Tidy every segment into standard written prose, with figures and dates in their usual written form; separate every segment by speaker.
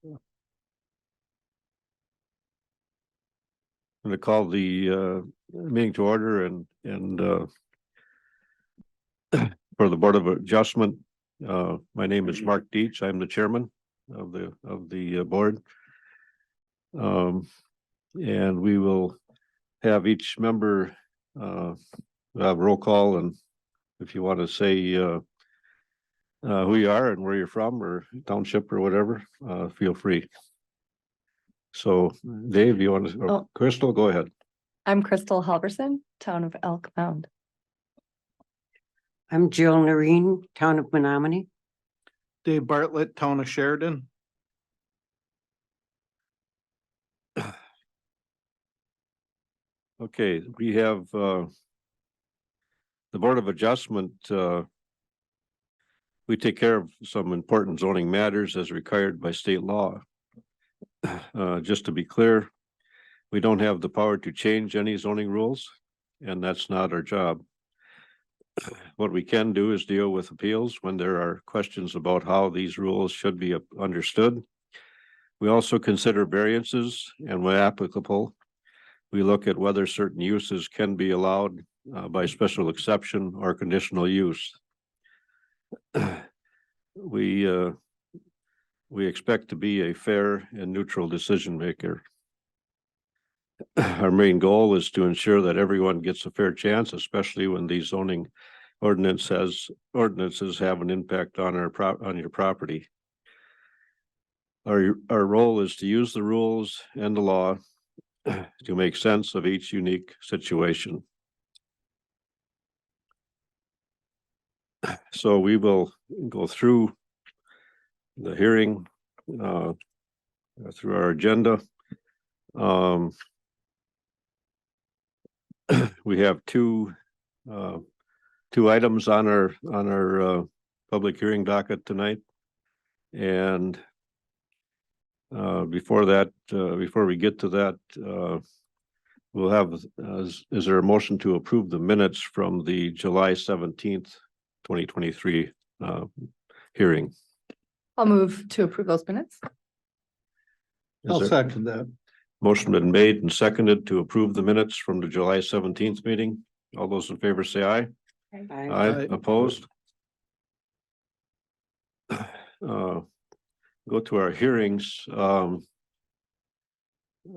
Speaker 1: I'm going to call the meeting to order and for the Board of Adjustment. My name is Mark Deach. I'm the chairman of the board. And we will have each member have roll call, and if you want to say who you are and where you're from or township or whatever, feel free. So Dave, you want to, Crystal, go ahead.
Speaker 2: I'm Crystal Halverson, town of Elk Mound.
Speaker 3: I'm Jill Noreen, town of Menominee.
Speaker 4: Dave Bartlett, town of Sheridan.
Speaker 1: Okay, we have the Board of Adjustment. We take care of some important zoning matters as required by state law. Just to be clear, we don't have the power to change any zoning rules, and that's not our job. What we can do is deal with appeals when there are questions about how these rules should be understood. We also consider variances, and when applicable, we look at whether certain uses can be allowed by special exception or conditional use. We expect to be a fair and neutral decision maker. Our main goal is to ensure that everyone gets a fair chance, especially when these zoning ordinances have an impact on your property. Our role is to use the rules and the law to make sense of each unique situation. So we will go through the hearing through our agenda. We have two items on our public hearing docket tonight, and before we get to that, we'll have is there a motion to approve the minutes from the July 17th 2023 hearing?
Speaker 2: I'll move to approve those minutes.
Speaker 4: I'll second that.
Speaker 1: Motion been made and seconded to approve the minutes from the July 17th meeting. All those in favor say aye. Aye. Opposed? Go to our hearings.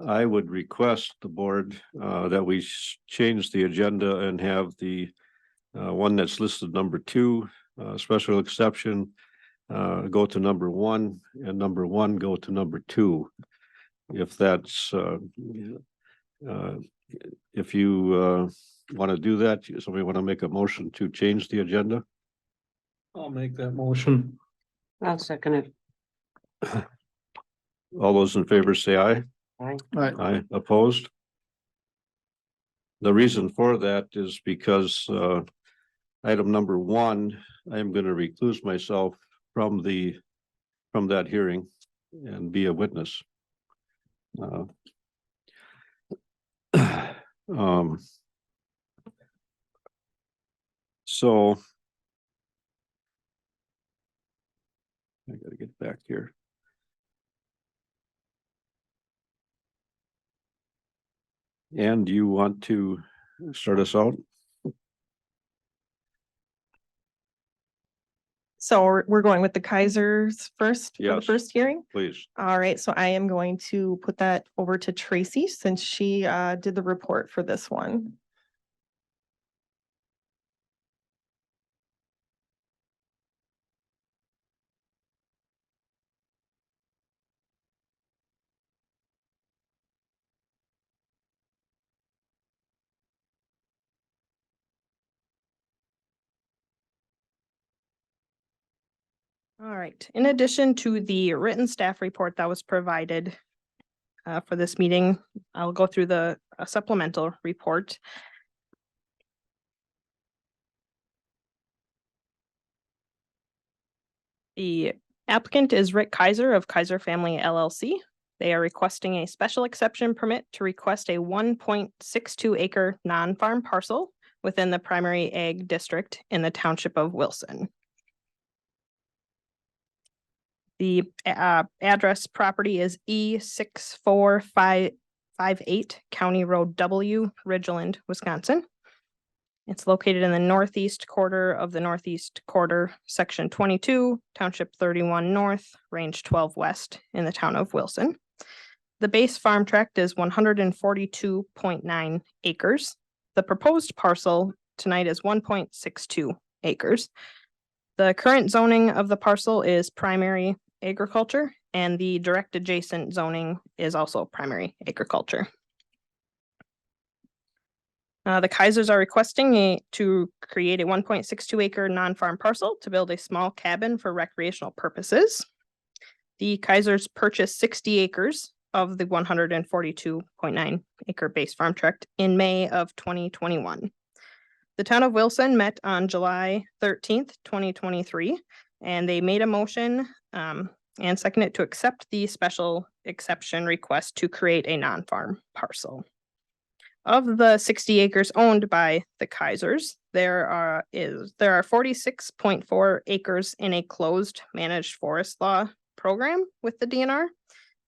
Speaker 1: I would request the board that we change the agenda and have the one that's listed number 2, special exception, go to number 1, and number 1 go to number 2. If that's if you want to do that, somebody want to make a motion to change the agenda?
Speaker 4: I'll make that motion.
Speaker 3: I'll second it.
Speaker 1: All those in favor say aye.
Speaker 3: Aye.
Speaker 1: Aye. Opposed? The reason for that is because item number 1, I'm going to recluse myself from that hearing and be a witness. So I gotta get back here. And do you want to start us out?
Speaker 5: So we're going with the Kaisers first for the
Speaker 1: Yes.
Speaker 5: first hearing.
Speaker 1: Please.
Speaker 5: All right, so I am going to put that over to Tracy since she did the report for this one. All right, in addition to the written staff report that was provided for this meeting, I'll go through the supplemental report. The applicant is Rick Kaiser of Kaiser Family LLC. They are requesting a special exception permit to request a 1.62 acre non-farm parcel within the primary ag district in the township of Wilson. The address property is E 64558 County Road W, Ridgeland, Wisconsin. It's located in the northeast quarter of the Northeast Quarter, Section 22, Township 31 North, Range 12 West in the town of Wilson. The base farm tract is 142.9 acres. The proposed parcel tonight is 1.62 acres. The current zoning of the parcel is primary agriculture, and the direct adjacent zoning is also primary agriculture. The Kaisers are requesting to create a 1.62 acre non-farm parcel to build a small cabin for recreational purposes. The Kaisers purchased 60 acres of the 142.9 acre base farm tract in May of 2021. The town of Wilson met on July 13th, 2023, and they made a motion and seconded it to accept the special exception request to create a non-farm parcel. Of the 60 acres owned by the Kaisers, there are 46.4 acres in a closed managed forest law program with the DNR.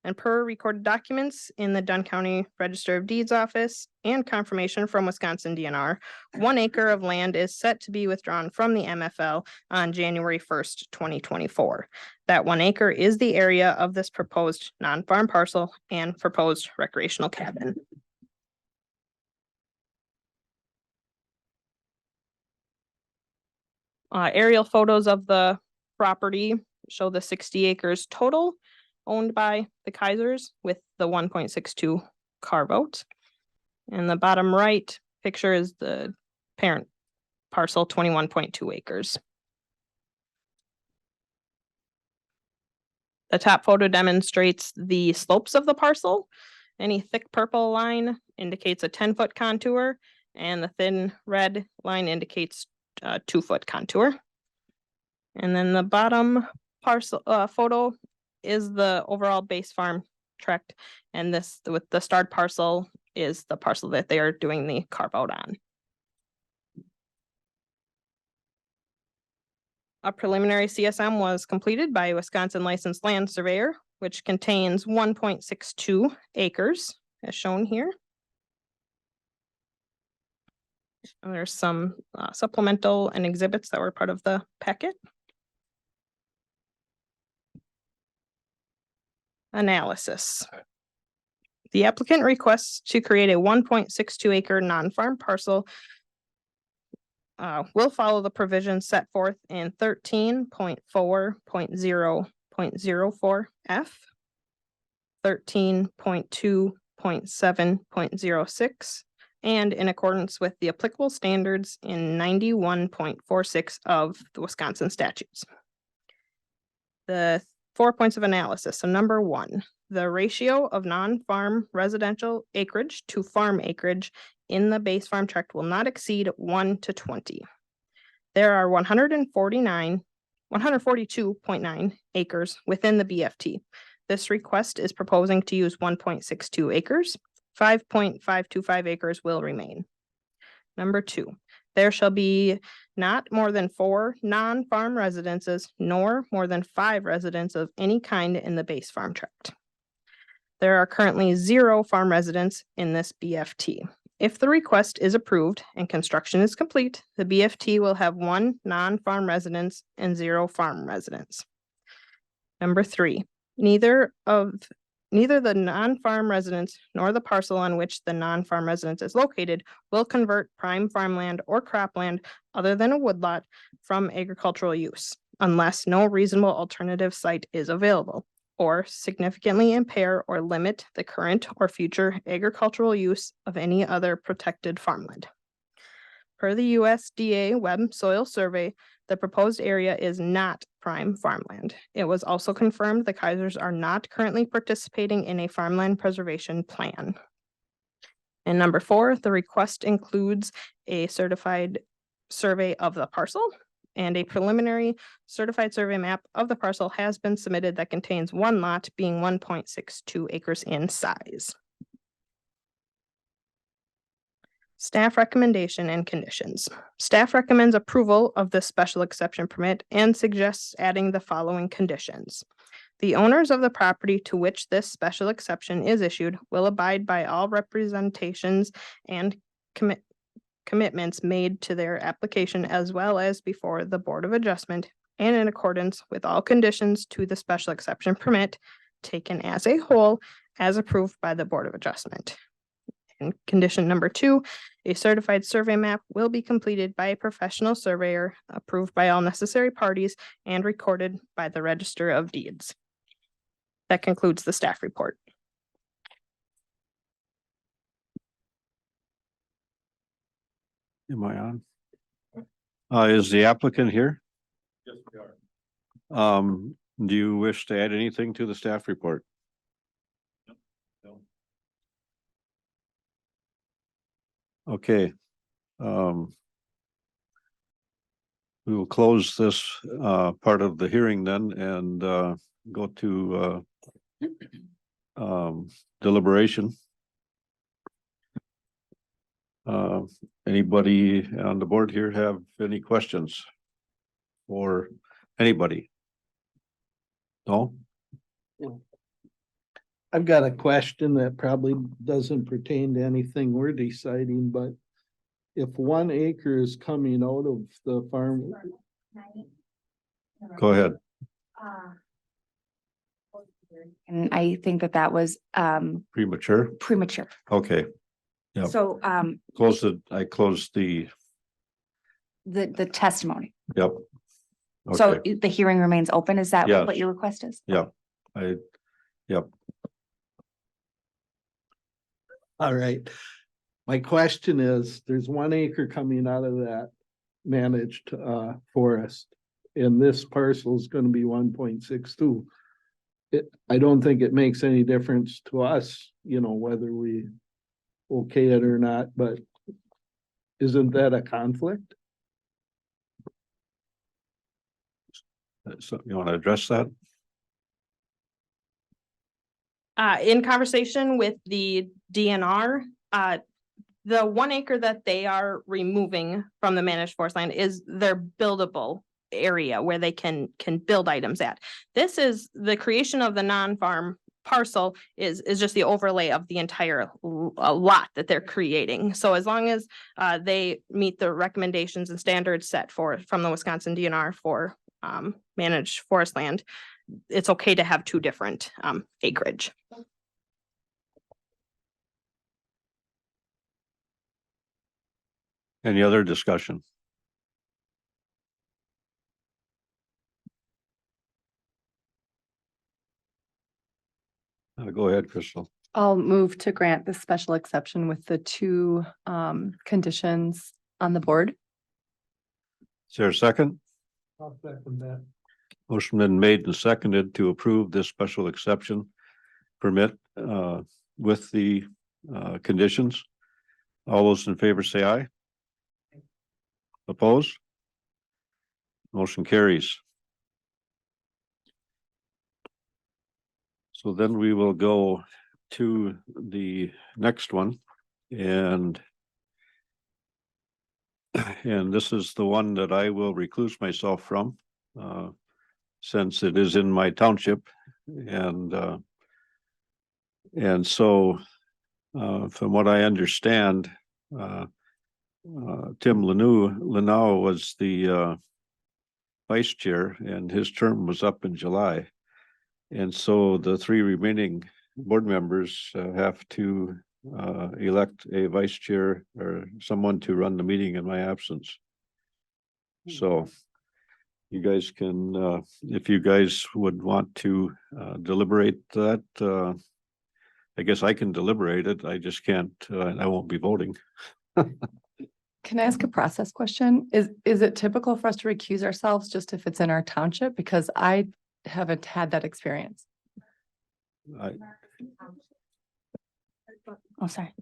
Speaker 5: And per recorded documents in the Dunn County Register of Deeds office and confirmation from Wisconsin DNR, 1 acre of land is set to be withdrawn from the MFL on January 1st, 2024. That 1 acre is the area of this proposed non-farm parcel and proposed recreational cabin. Aerial photos of the property show the 60 acres total owned by the Kaisers with the 1.62 carve out. And the bottom right picture is the parent parcel, 21.2 acres. The top photo demonstrates the slopes of the parcel. Any thick purple line indicates a 10-foot contour, and the thin red line indicates 2-foot contour. And then the bottom parcel photo is the overall base farm tract, and this with the starred parcel is the parcel that they are doing the carve out on. A preliminary CSM was completed by a Wisconsin licensed land surveyor, which contains 1.62 acres as shown here. And there's some supplemental and exhibits that were part of the packet. Analysis. The applicant requests to create a 1.62 acre non-farm parcel will follow the provisions set forth in 13.4.0.04 F, 13.2.7.06, and in accordance with the applicable standards in 91.46 of the Wisconsin statutes. The 4 points of analysis. So number 1, the ratio of non-farm residential acreage to farm acreage in the base farm tract will not exceed 1:20. There are 142.9 acres within the BFT. This request is proposing to use 1.62 acres. 5.525 acres will remain. Number 2, there shall be not more than 4 non-farm residences, nor more than 5 residents of any kind in the base farm tract. There are currently 0 farm residents in this BFT. If the request is approved and construction is complete, the BFT will have 1 non-farm residence and 0 farm residents. Number 3, neither the non-farm residence nor the parcel on which the non-farm residence is located will convert prime farmland or cropland other than a woodlot from agricultural use, unless no reasonable alternative site is available, or significantly impair or limit the current or future agricultural use of any other protected farmland. Per the USDA Web Soil Survey, the proposed area is not prime farmland. It was also confirmed the Kaisers are not currently participating in a farmland preservation plan. And number 4, the request includes a certified survey of the parcel, and a preliminary certified survey map of the parcel has been submitted that contains 1 lot being 1.62 acres in size. Staff recommendation and conditions. Staff recommends approval of this special exception permit and suggests adding the following conditions. The owners of the property to which this special exception is issued will abide by all representations and commitments made to their application as well as before the Board of Adjustment and in accordance with all conditions to the special exception permit taken as a whole as approved by the Board of Adjustment. And condition number 2, a certified survey map will be completed by a professional surveyor approved by all necessary parties and recorded by the Register of Deeds. That concludes the staff report.
Speaker 1: Am I on? Is the applicant here?
Speaker 4: Yes, we are.
Speaker 1: Do you wish to add anything to the staff report?
Speaker 4: No.
Speaker 1: Okay. We will close this part of the hearing then and go to deliberation. Anybody on the board here have any questions for anybody? No?
Speaker 4: I've got a question that probably doesn't pertain to anything we're deciding, but if 1 acre is coming out of the farm,
Speaker 1: Go ahead.
Speaker 6: And I think that that was
Speaker 1: Premature?
Speaker 6: premature.
Speaker 1: Okay, Yep.
Speaker 6: So
Speaker 1: I closed the,
Speaker 6: the testimony.
Speaker 1: yep.
Speaker 6: So
Speaker 1: Okay,
Speaker 6: the hearing remains open. Is that
Speaker 1: Yes.
Speaker 6: what your request is?
Speaker 1: yep.
Speaker 4: all right. My question is, there's 1 acre coming out of that managed forest. And this parcel is gonna be 1.62. I don't think it makes any difference to us, whether we okay it or not, but isn't that a conflict?
Speaker 1: So you want to address that?
Speaker 5: In conversation with the DNR, the 1 acre that they are removing from the managed forest land is their buildable area where they can build items at. This is the creation of the non-farm parcel is just the overlay of the entire lot that they're creating. So as long as they meet the recommendations and standards set from the Wisconsin DNR for managed forest land, it's okay to have 2 different acreage.
Speaker 1: Any other discussion? Go ahead, Crystal.
Speaker 2: I'll move to grant the special exception with the 2 conditions on the board.
Speaker 1: Is there a second?
Speaker 4: I'll second that.
Speaker 1: Motion been made and seconded to approve this special exception permit with the conditions. All those in favor say aye. Opposed? Motion carries. So then we will go to the next one and this is the one that I will recluse myself from since it is in my township and so from what I understand Tim Lanau was the vice chair and his term was up in July. And so the 3 remaining board members have to elect a vice chair or someone to run the meeting in my absence. So you guys can, if you guys would want to deliberate that, I guess I can deliberate it. I just can't, I won't be voting.
Speaker 2: Can I ask a process question? Is it typical for us to recuse ourselves just if it's in our township? Because I haven't had that experience.
Speaker 6: Oh, sorry.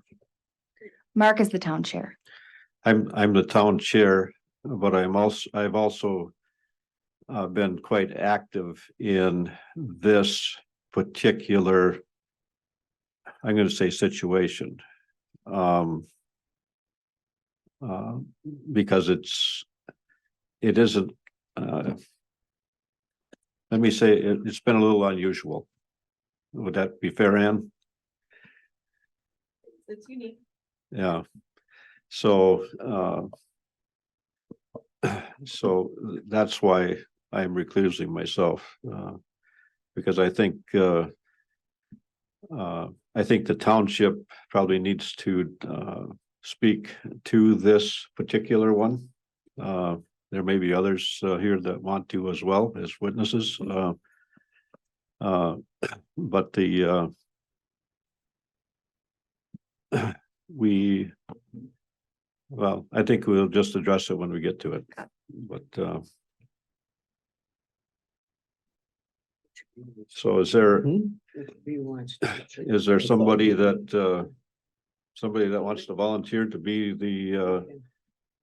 Speaker 6: Mark is the town chair.
Speaker 1: I'm the town chair, but I've also been quite active in this particular, I'm going to say situation. Because it isn't let me say, it's been a little unusual. Would that be fair, Ann?
Speaker 5: It's unique.
Speaker 1: Yeah. So, so that's why I'm reclusing myself, because I think the township probably needs to speak to this particular one. There may be others here that want to as well as witnesses. But well, I think we'll just address it when we get to it. But so is there somebody that wants to volunteer to be the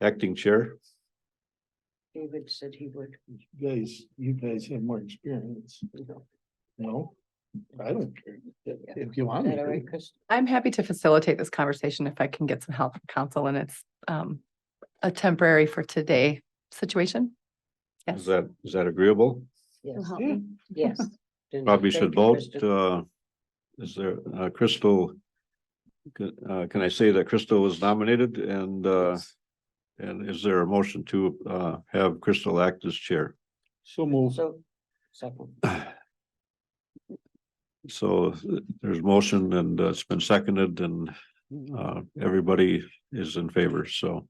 Speaker 1: acting chair?
Speaker 3: David said he would.
Speaker 4: You guys have more experience. No, I don't care. If you want
Speaker 3: Is
Speaker 4: me
Speaker 3: that all right,
Speaker 4: to.
Speaker 3: Chris?
Speaker 2: I'm happy to facilitate this conversation if I can get some help from council and it's a temporary for today situation. Yes.
Speaker 1: Is that agreeable?
Speaker 3: Yes.
Speaker 4: Yeah.
Speaker 3: Yes. Then
Speaker 1: Probably
Speaker 3: thank
Speaker 1: should
Speaker 3: you,
Speaker 1: vote.
Speaker 3: Krista.
Speaker 1: Is there, Crystal? Can I say that Crystal was nominated and is there a motion to have Crystal act as chair?
Speaker 4: So move.
Speaker 3: So, second.
Speaker 1: So there's motion and it's been seconded and everybody is in favor. So,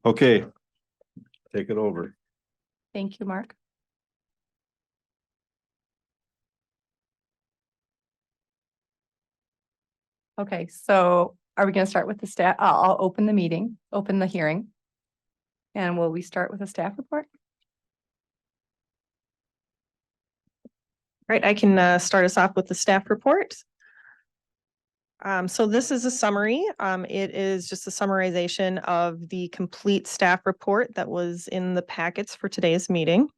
Speaker 1: okay, take it over.
Speaker 2: Thank you, Mark. Okay, so are we going to start with the staff? I'll open the meeting, open the hearing. And will we start with a staff report?
Speaker 5: Right, I can start us off with the staff report. So this is a summary. It is just a summarization of the complete staff report that was in the packets for today's meeting.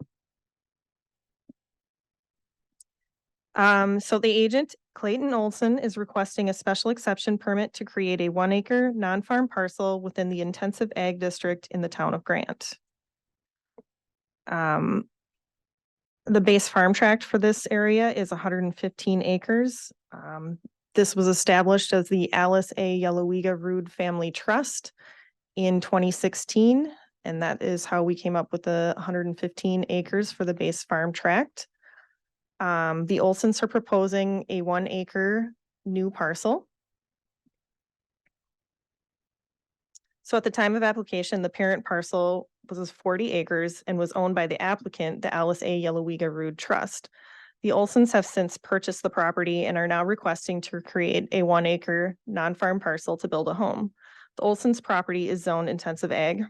Speaker 5: So the agent, Clayton Olson, is requesting a special exception permit to create a 1 acre non-farm parcel within the intensive ag district in the town of Grant. The base farm tract for this area is 115 acres. This was established as the Alice A. Yellowega Rood Family Trust in 2016, and that is how we came up with the 115 acres for the base farm tract. The Olsons are proposing a 1 acre new parcel. So at the time of application, the parent parcel was 40 acres and was owned by the applicant, the Alice A. Yellowega Rood Trust. The Olsons have since purchased the property and are now requesting to create a 1 acre non-farm parcel to build a home. The Olsons' property is zoned intensive ag.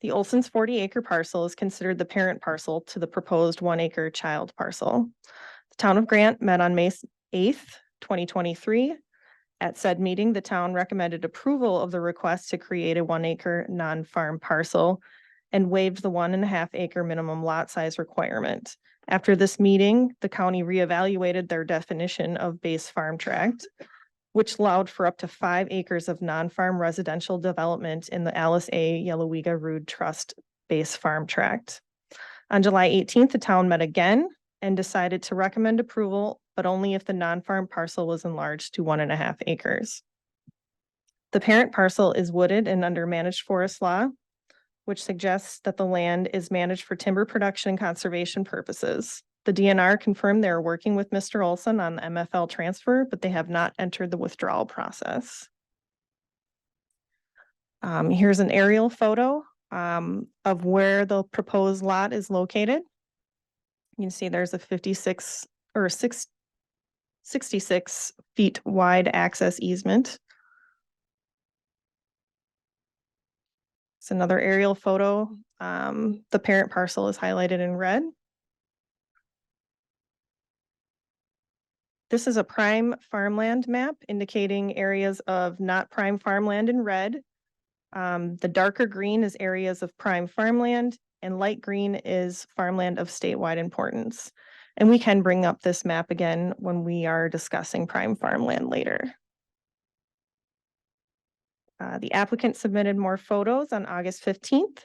Speaker 5: The Olsons' 40 acre parcel is considered the parent parcel to the proposed 1 acre child parcel. The town of Grant met on May 8th, 2023. At said meeting, the town recommended approval of the request to create a 1 acre non-farm parcel and waived the 1.5 acre minimum lot size requirement. After this meeting, the county reevaluated their definition of base farm tract, which allowed for up to 5 acres of non-farm residential development in the Alice A. Yellowega Rood Trust base farm tract. On July 18th, the town met again and decided to recommend approval, but only if the non-farm parcel was enlarged to 1.5 acres. The parent parcel is wooded and under managed forest law, which suggests that the land is managed for timber production and conservation purposes. The DNR confirmed they're working with Mr. Olson on the MFL transfer, but they have not entered the withdrawal process. Here's an aerial photo of where the proposed lot is located. You can see there's a 66 feet wide access easement. It's another aerial photo. The parent parcel is highlighted in red. This is a prime farmland map indicating areas of not prime farmland in red. The darker green is areas of prime farmland and light green is farmland of statewide importance. And we can bring up this map again when we are discussing prime farmland later. The applicant submitted more photos on August 15th.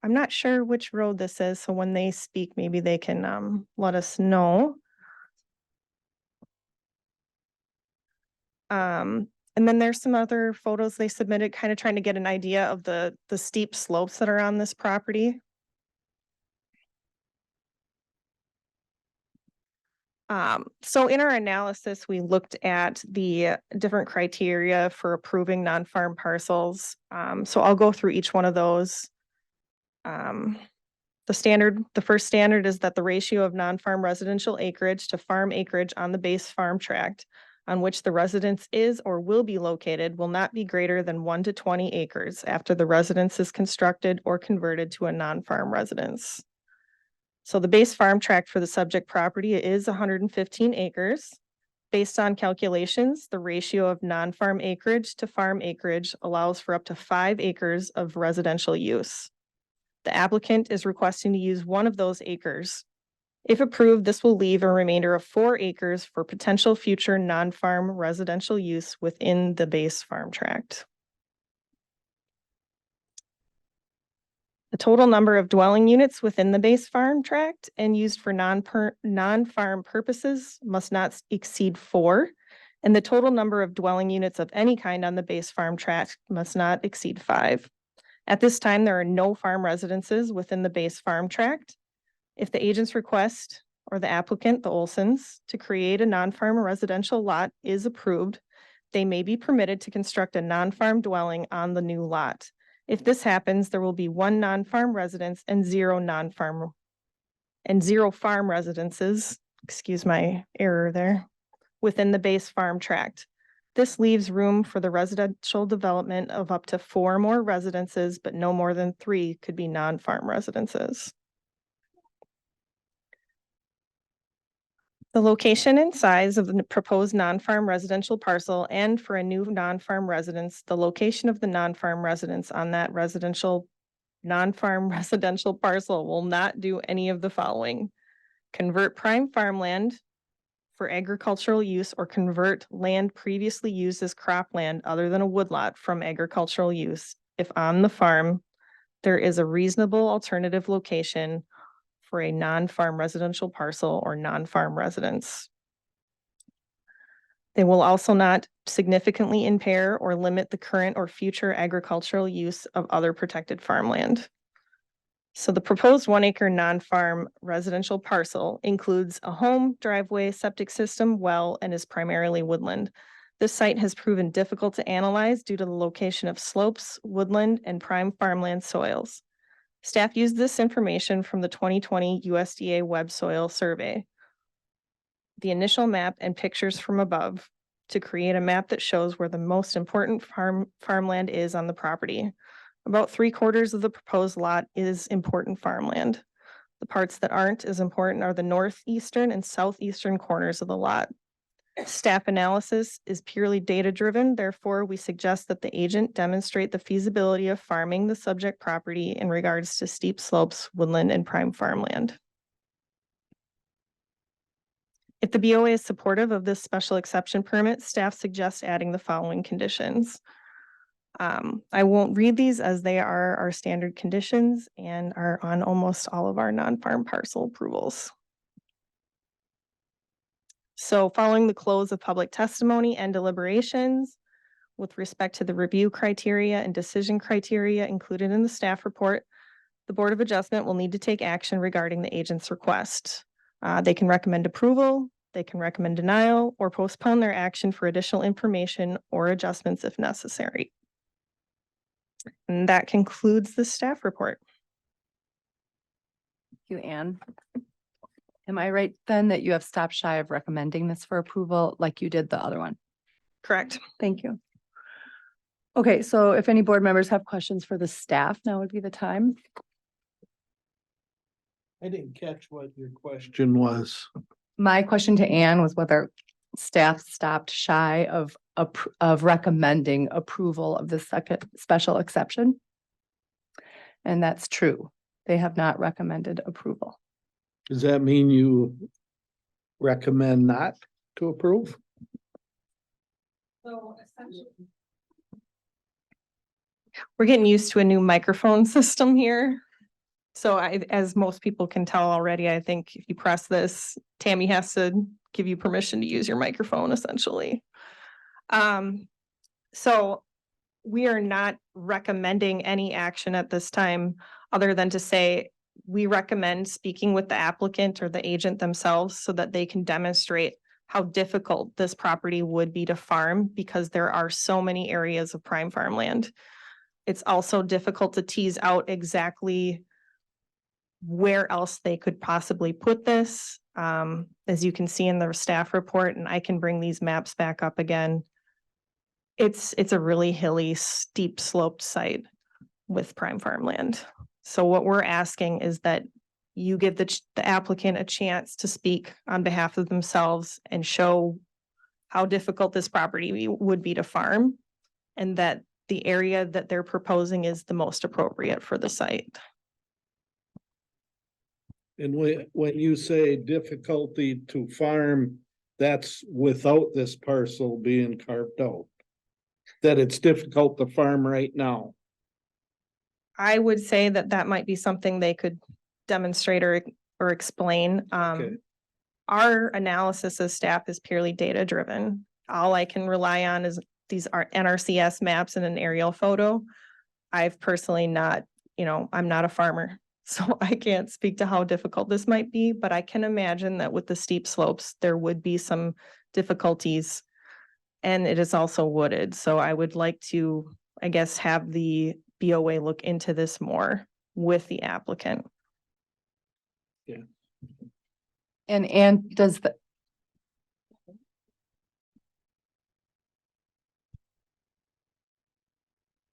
Speaker 5: I'm not sure which road this is, so when they speak, maybe they can let us know. And then there's some other photos they submitted, kind of trying to get an idea of the steep slopes that are on this property. So in our analysis, we looked at the different criteria for approving non-farm parcels. So I'll go through each one of those. The first standard is that the ratio of non-farm residential acreage to farm acreage on the base farm tract on which the residence is or will be located will not be greater than 1 to 20 acres after the residence is constructed or converted to a non-farm residence. So the base farm tract for the subject property is 115 acres. Based on calculations, the ratio of non-farm acreage to farm acreage allows for up to 5 acres of residential use. The applicant is requesting to use one of those acres. If approved, this will leave a remainder of 4 acres for potential future non-farm residential use within the base farm tract. The total number of dwelling units within the base farm tract and used for non-farm purposes must not exceed 4, and the total number of dwelling units of any kind on the base farm tract must not exceed 5. At this time, there are no farm residences within the base farm tract. If the agent's request or the applicant, the Olsons, to create a non-farm residential lot is approved, they may be permitted to construct a non-farm dwelling on the new lot. If this happens, there will be 1 non-farm residence and 0 farm residences, excuse my error there, within the base farm tract. This leaves room for the residential development of up to 4 more residences, but no more than 3 could be non-farm residences. The location and size of the proposed non-farm residential parcel and for a new non-farm residence, the location of the non-farm residence on that non-farm residential parcel will not do any of the following. Convert prime farmland for agricultural use or convert land previously used as cropland other than a woodlot from agricultural use if on the farm there is a reasonable alternative location for a non-farm residential parcel or non-farm residence. They will also not significantly impair or limit the current or future agricultural use of other protected farmland. So the proposed 1 acre non-farm residential parcel includes a home, driveway, septic system, well, and is primarily woodland. This site has proven difficult to analyze due to the location of slopes, woodland, and prime farmland soils. Staff used this information from the 2020 USDA Web Soil Survey, the initial map and pictures from above to create a map that shows where the most important farmland is on the property. About 3/4 of the proposed lot is important farmland. The parts that aren't as important are the northeastern and southeastern corners of the lot. Staff analysis is purely data-driven, therefore we suggest that the agent demonstrate the feasibility of farming the subject property in regards to steep slopes, woodland, and prime farmland. If the BOA is supportive of this special exception permit, staff suggests adding the following conditions. I won't read these as they are our standard conditions and are on almost all of our non-farm parcel approvals. So following the close of public testimony and deliberations with respect to the review criteria and decision criteria included in the staff report, the Board of Adjustment will need to take action regarding the agent's request. They can recommend approval, they can recommend denial, or postpone their action for additional information or adjustments if necessary. And that concludes the staff report.
Speaker 2: You, Anne. Am I right then that you have stopped shy of recommending this for approval like you did the other one?
Speaker 5: Correct.
Speaker 2: Thank you. Okay, so if any board members have questions for the staff, now would be the time.
Speaker 4: I didn't catch what your question was.
Speaker 2: My question to Anne was whether staff stopped shy of recommending approval of the second special exception. And that's true. They have not recommended approval.
Speaker 4: Does that mean you recommend not to approve?
Speaker 5: We're getting used to a new microphone system here. So as most people can tell already, I think if you press this, Tammy has to give you permission to use your microphone essentially. So we are not recommending any action at this time, other than to say, we recommend speaking with the applicant or the agent themselves so that they can demonstrate how difficult this property would be to farm, because there are so many areas of prime farmland. It's also difficult to tease out exactly where else they could possibly put this. As you can see in the staff report, and I can bring these maps back up again. It's a really hilly, steep sloped site with prime farmland. So what we're asking is that you give the applicant a chance to speak on behalf of themselves and show how difficult this property would be to farm, and that the area that they're proposing is the most appropriate for the site.
Speaker 4: And when you say difficulty to farm, that's without this parcel being carved out. That it's difficult to farm right now.
Speaker 5: I would say that that might be something they could demonstrate or explain.
Speaker 4: Okay.
Speaker 5: Our analysis as staff is purely data driven. All I can rely on is these are NRCS maps and an aerial photo. I've personally not, I'm not a farmer, so I can't speak to how difficult this might be, but I can imagine that with the steep slopes, there would be some difficulties. And it is also wooded, so I would like to, I guess, have the BOA look into this more with the applicant.
Speaker 2: And does the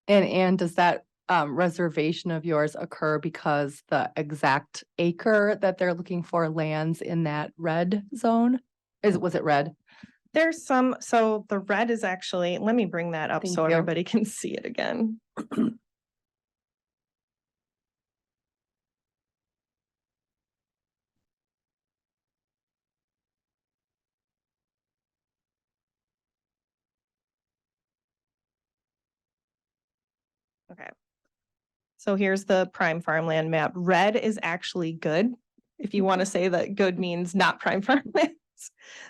Speaker 2: and does that reservation of yours occur because the exact acre that they're looking for lands in that red zone? Was it red?
Speaker 5: There's so the red is actually, let me bring that up
Speaker 2: Thank
Speaker 5: so
Speaker 2: you.
Speaker 5: everybody can see it again. Okay. So here's the prime farmland map. Red is actually good. If you want to say that good means not prime farmland.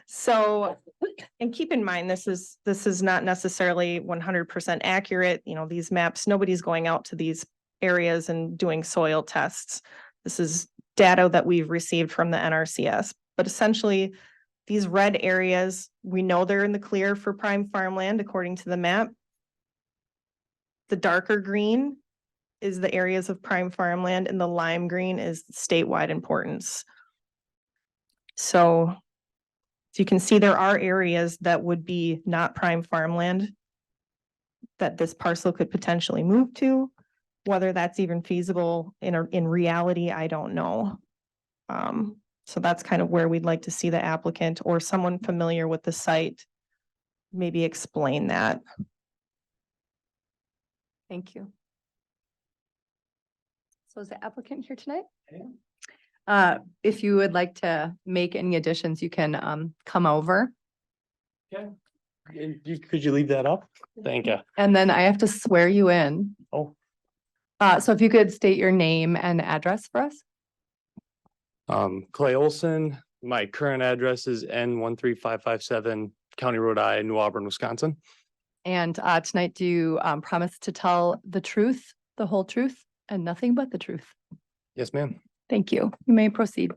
Speaker 5: So, and keep in mind, this is not necessarily 100% accurate. These maps, nobody's going out to these areas and doing soil tests. This is data that we've received from the NRCS, but essentially these red areas, we know they're in the clear for prime farmland according to the map. The darker green is the areas of prime farmland, and the lime green is statewide importance. So you can see there are areas that would be not prime farmland that this parcel could potentially move to. Whether that's even feasible in reality, I don't know. So that's kind of where we'd like to see the applicant or someone familiar with the site maybe explain that.
Speaker 2: Thank you. So is the applicant here tonight? If you would like to make any additions, you can come over.
Speaker 7: Could you leave that up? Thank you.
Speaker 2: And then I have to swear you in.
Speaker 7: Oh.
Speaker 2: So if you could state your name and address for us.
Speaker 7: Clay Olson, my current address is N13557 County Road I, New Auburn, Wisconsin.
Speaker 2: And tonight, do you promise to tell the truth, the whole truth, and nothing but the truth?
Speaker 7: Yes, ma'am.
Speaker 2: Thank you. You may proceed.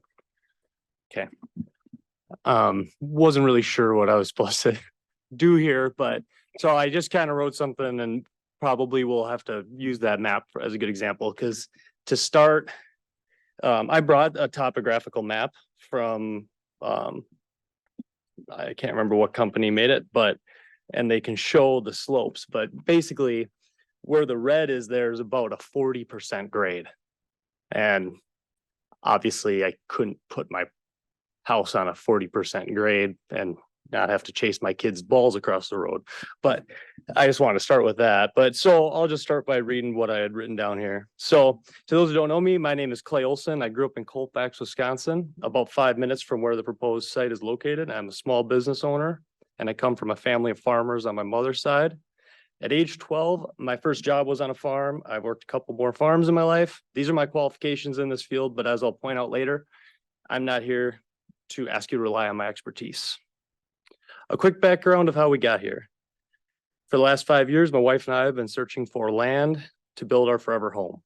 Speaker 7: Wasn't really sure what I was supposed to do here, but so I just kind of wrote something, and probably we'll have to use that map as a good example, because to start, I brought a topographical map from, I can't remember what company made it, and they can show the slopes, but basically where the red is, there's about a 40% grade. And obviously I couldn't put my house on a 40% grade and not have to chase my kids' balls across the road. But I just want to start with that. But so I'll just start by reading what I had written down here. So to those who don't know me, my name is Clay Olson. I grew up in Colfax, Wisconsin, about 5 minutes from where the proposed site is located. I'm a small business owner, and I come from a family of farmers on my mother's side. At age 12, my first job was on a farm. I've worked a couple more farms in my life. These are my qualifications in this field, but as I'll point out later, I'm not here to ask you to rely on my expertise. A quick background of how we got here. For the last 5 years, my wife and I have been searching for land to build our forever home,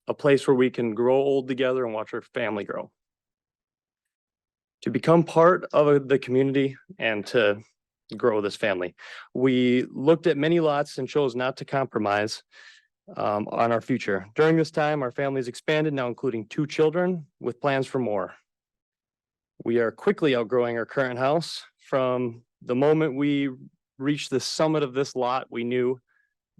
Speaker 7: a place where we can grow old together and watch our family grow. To become part of the community and to grow this family, we looked at many lots and chose not to compromise on our future. During this time, our family has expanded, now including 2 children with plans for more. We are quickly outgrowing our current house. From the moment we reached the summit of this lot, we knew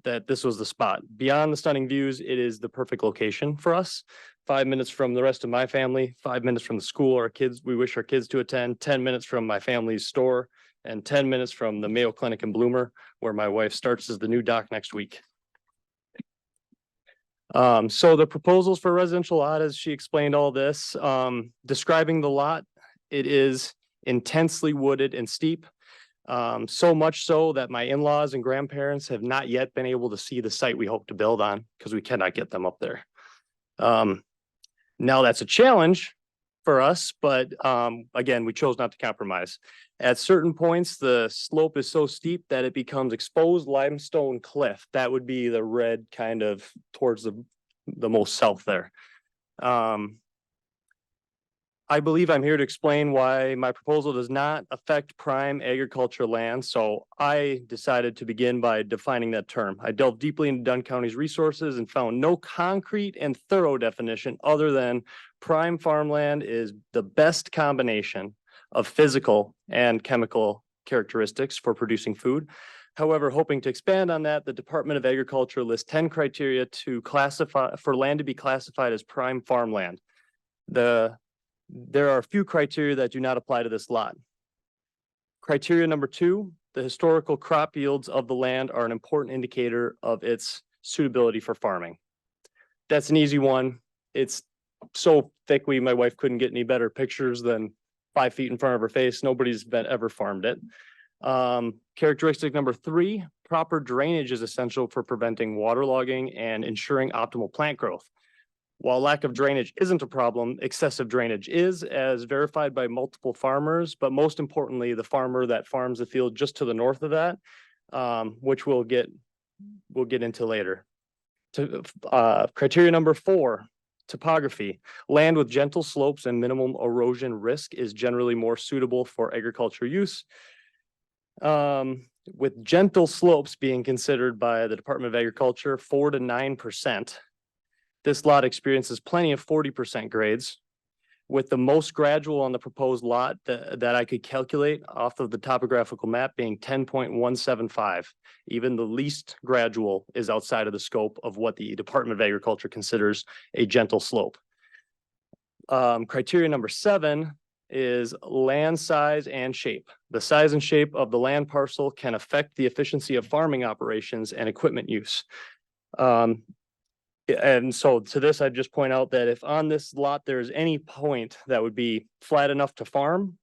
Speaker 7: that this was the spot. Beyond the stunning views, it is the perfect location for us. 5 minutes from the rest of my family, 5 minutes from the school our kids, we wish our kids to attend, 10 minutes from my family's store, and 10 minutes from the Mayo Clinic in Bloomer, where my wife starts as the new doc next week. So the proposals for residential lot, as she explained all this, describing the lot, it is intensely wooded and steep. So much so that my in-laws and grandparents have not yet been able to see the site we hope to build on because we cannot get them up there. Now that's a challenge for us, but again, we chose not to compromise. At certain points, the slope is so steep that it becomes exposed limestone cliff. That would be the red kind of towards the most south there. I believe I'm here to explain why my proposal does not affect prime agriculture land. So I decided to begin by defining that term. I delved deeply into Dunn County's resources and found no concrete and thorough definition other than prime farmland is the best combination of physical and chemical characteristics for producing food. However, hoping to expand on that, the Department of Agriculture lists 10 criteria to classify for land to be classified as prime farmland. There are a few criteria that do not apply to this lot. Criteria number 2, the historical crop yields of the land are an important indicator of its suitability for farming. That's an easy one. It's so thick, my wife couldn't get any better pictures than 5 feet in front of her face. Nobody's ever farmed it. Characteristic number 3, proper drainage is essential for preventing waterlogging and ensuring optimal plant growth. While lack of drainage isn't a problem, excessive drainage is, as verified by multiple farmers, but most importantly, the farmer that farms the field just to the north of that, which we'll get into later. Criteria number 4, topography. Land with gentle slopes and minimum erosion risk is generally more suitable for agriculture use. With gentle slopes being considered by the Department of Agriculture 4 to 9%. This lot experiences plenty of 40% grades, with the most gradual on the proposed lot that I could calculate off of the topographical map being 10.175. Even the least gradual is outside of the scope of what the Department of Agriculture considers a gentle slope. Criteria number 7 is land size and shape. The size and shape of the land parcel can affect the efficiency of farming operations and equipment use. And so to this, I'd just point out that if on this lot, there's any point that would be flat enough to farm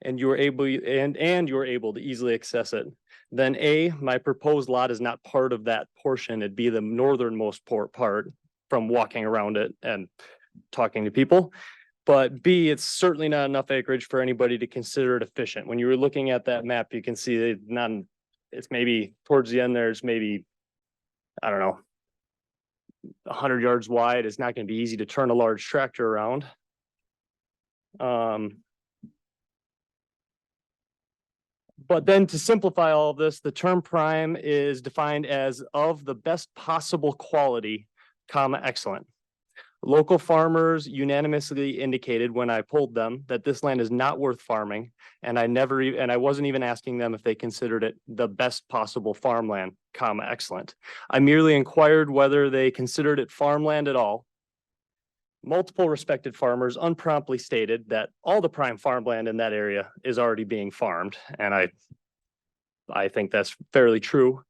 Speaker 7: and you were able to easily access it, then my proposed lot is not part of that portion. It'd be the northernmost part from walking around it and talking to people. But B, it's certainly not enough acreage for anybody to consider it efficient. When you were looking at that map, you can see it's maybe towards the end, there's maybe, I don't know, 100 yards wide. It's not going to be easy to turn a large tractor around. But then to simplify all of this, the term prime is defined as of the best possible quality, excellent. Local farmers unanimously indicated when I polled them that this land is not worth farming, and I wasn't even asking them if they considered it the best possible farmland, excellent. I merely inquired whether they considered it farmland at all. Multiple respected farmers unpromptly stated that all the prime farmland in that area is already being farmed, and I think that's fairly true.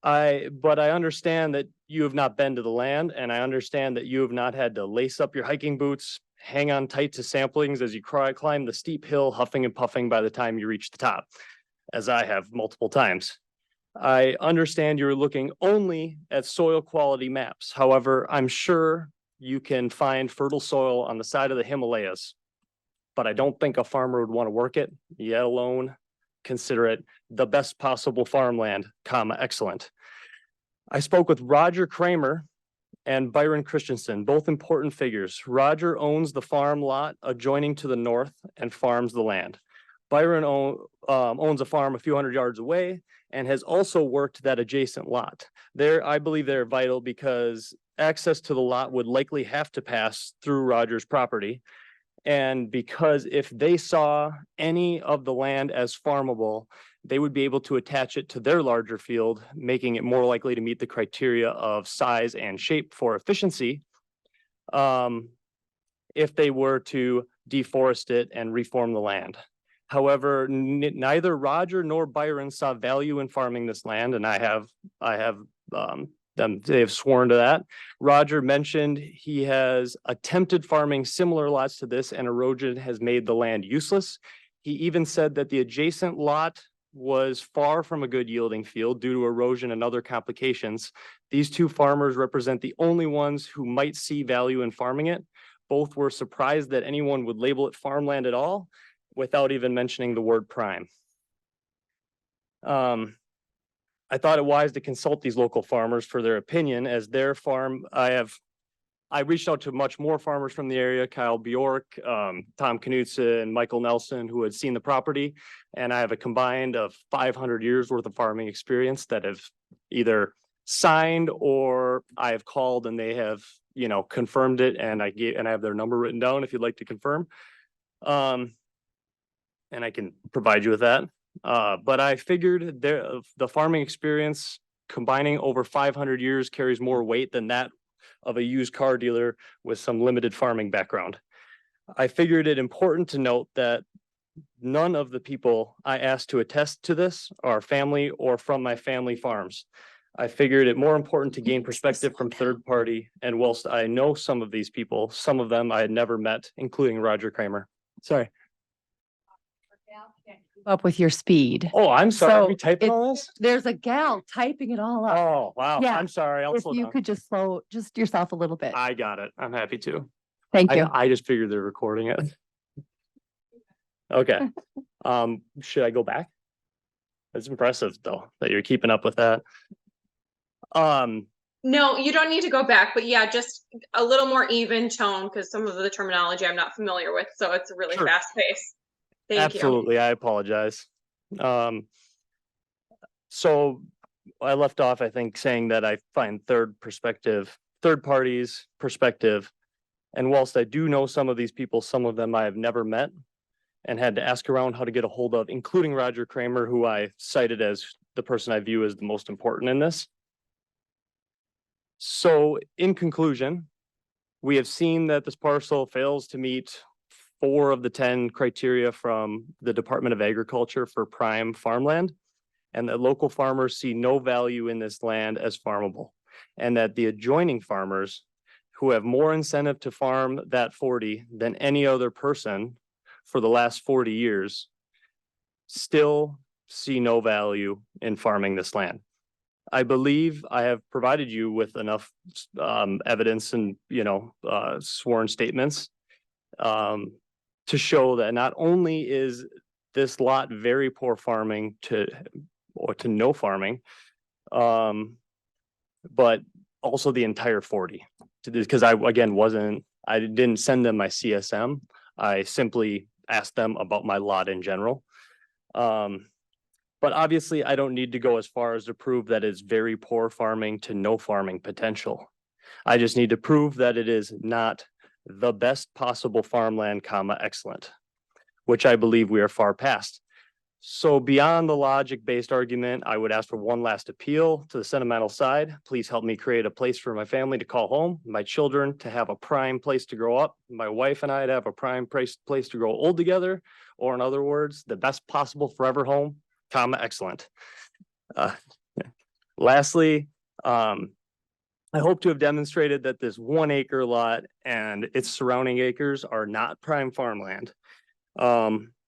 Speaker 7: But I understand that you have not been to the land, and I understand that you have not had to lace up your hiking boots, hang on tight to samplings as you climb the steep hill, huffing and puffing by the time you reach the top, as I have multiple times. I understand you're looking only at soil quality maps. However, I'm sure you can find fertile soil on the side of the Himalayas. But I don't think a farmer would want to work it, yet alone consider it the best possible farmland, excellent. I spoke with Roger Kramer and Byron Christensen, both important figures. Roger owns the farm lot adjoining to the north and farms the land. Byron owns a farm a few hundred yards away and has also worked that adjacent lot. I believe they're vital because access to the lot would likely have to pass through Roger's property. And because if they saw any of the land as farmable, they would be able to attach it to their larger field, making it more likely to meet the criteria of size and shape for efficiency. If they were to deforest it and reform the land. However, neither Roger nor Byron saw value in farming this land, and I have they have sworn to that. Roger mentioned he has attempted farming similar lots to this, and erosion has made the land useless. He even said that the adjacent lot was far from a good yielding field due to erosion and other complications. These two farmers represent the only ones who might see value in farming it. Both were surprised that anyone would label it farmland at all without even mentioning the word prime. I thought it wise to consult these local farmers for their opinion as their farm. I reached out to much more farmers from the area, Kyle Bjork, Tom Knutson, and Michael Nelson, who had seen the property. And I have a combined of 500 years worth of farming experience that have either signed or I have called and they have, confirmed it. And I have their number written down if you'd like to confirm. And I can provide you with that. But I figured the farming experience combining over 500 years carries more weight than that of a used car dealer with some limited farming background. I figured it important to note that none of the people I asked to attest to this are family or from my family farms. I figured it more important to gain perspective from third party. And whilst I know some of these people, some of them I had never met, including Roger Kramer. Sorry.
Speaker 2: Up with your speed.
Speaker 7: Oh, I'm sorry. Are
Speaker 2: So
Speaker 7: we typing
Speaker 2: it-
Speaker 7: all this?
Speaker 2: There's a gal typing it all up.
Speaker 7: Oh, wow.
Speaker 2: Yeah.
Speaker 7: I'm sorry. I'll
Speaker 2: If
Speaker 7: slow
Speaker 2: you
Speaker 7: down.
Speaker 2: could just slow just yourself a little bit.
Speaker 7: I got it. I'm happy to.
Speaker 2: Thank you.
Speaker 7: I just figured they're recording it. Okay. Should I go back? It's impressive though, that you're keeping up with that.
Speaker 8: No, you don't need to go back, but yeah, just a little more even tone because some of the terminology I'm not familiar with, so it's a really
Speaker 7: Sure.
Speaker 8: fast pace. Thank you.
Speaker 7: Absolutely. I apologize. So I left off, I think, saying that I find third parties perspective. And whilst I do know some of these people, some of them I have never met and had to ask around how to get a hold of, including Roger Kramer, who I cited as the person I view as the most important in this. So in conclusion, we have seen that this parcel fails to meet 4 of the 10 criteria from the Department of Agriculture for prime farmland, and that local farmers see no value in this land as farmable, and that the adjoining farmers who have more incentive to farm that 40 than any other person for the last 40 years still see no value in farming this land. I believe I have provided you with enough evidence and, sworn statements to show that not only is this lot very poor farming to no farming, but also the entire 40. Because I didn't send them my CSM. I simply asked them about my lot in general. But obviously I don't need to go as far as to prove that it's very poor farming to no farming potential. I just need to prove that it is not the best possible farmland, excellent, which I believe we are far past. So beyond the logic-based argument, I would ask for one last appeal to the sentimental side. Please help me create a place for my family to call home, my children to have a prime place to grow up, my wife and I to have a prime place to grow old together, or in other words, the best possible forever home, excellent. Lastly, I hope to have demonstrated that this 1 acre lot and its surrounding acres are not prime farmland.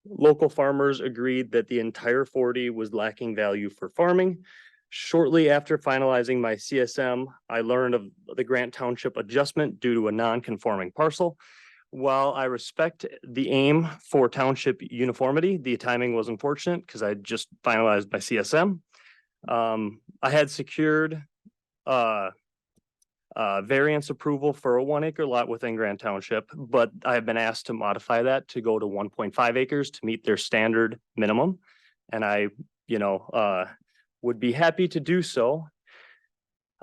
Speaker 7: Local farmers agreed that the entire 40 was lacking value for farming. Shortly after finalizing my CSM, I learned of the Grant Township adjustment due to a non-conforming parcel. While I respect the aim for township uniformity, the timing was unfortunate because I just finalized my CSM. I had secured variance approval for a 1 acre lot within Grant Township, but I have been asked to modify that to go to 1.5 acres to meet their standard minimum. And I, would be happy to do so.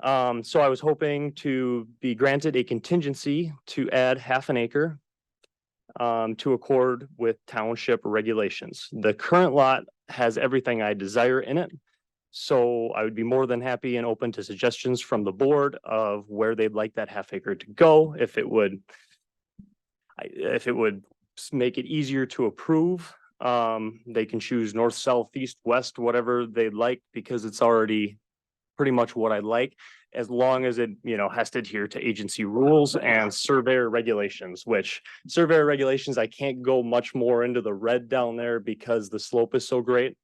Speaker 7: So I was hoping to be granted a contingency to add 1/2 acre to accord with township regulations. The current lot has everything I desire in it. So I would be more than happy and open to suggestions from the board of where they'd like that 1/2 acre to go, if it would make it easier to approve. They can choose north, south, east, west, whatever they'd like, because it's already pretty much what I like, as long as it, has to adhere to agency rules and surveyor regulations, which surveyor regulations, I can't go much more into the red down there because the slope is so great.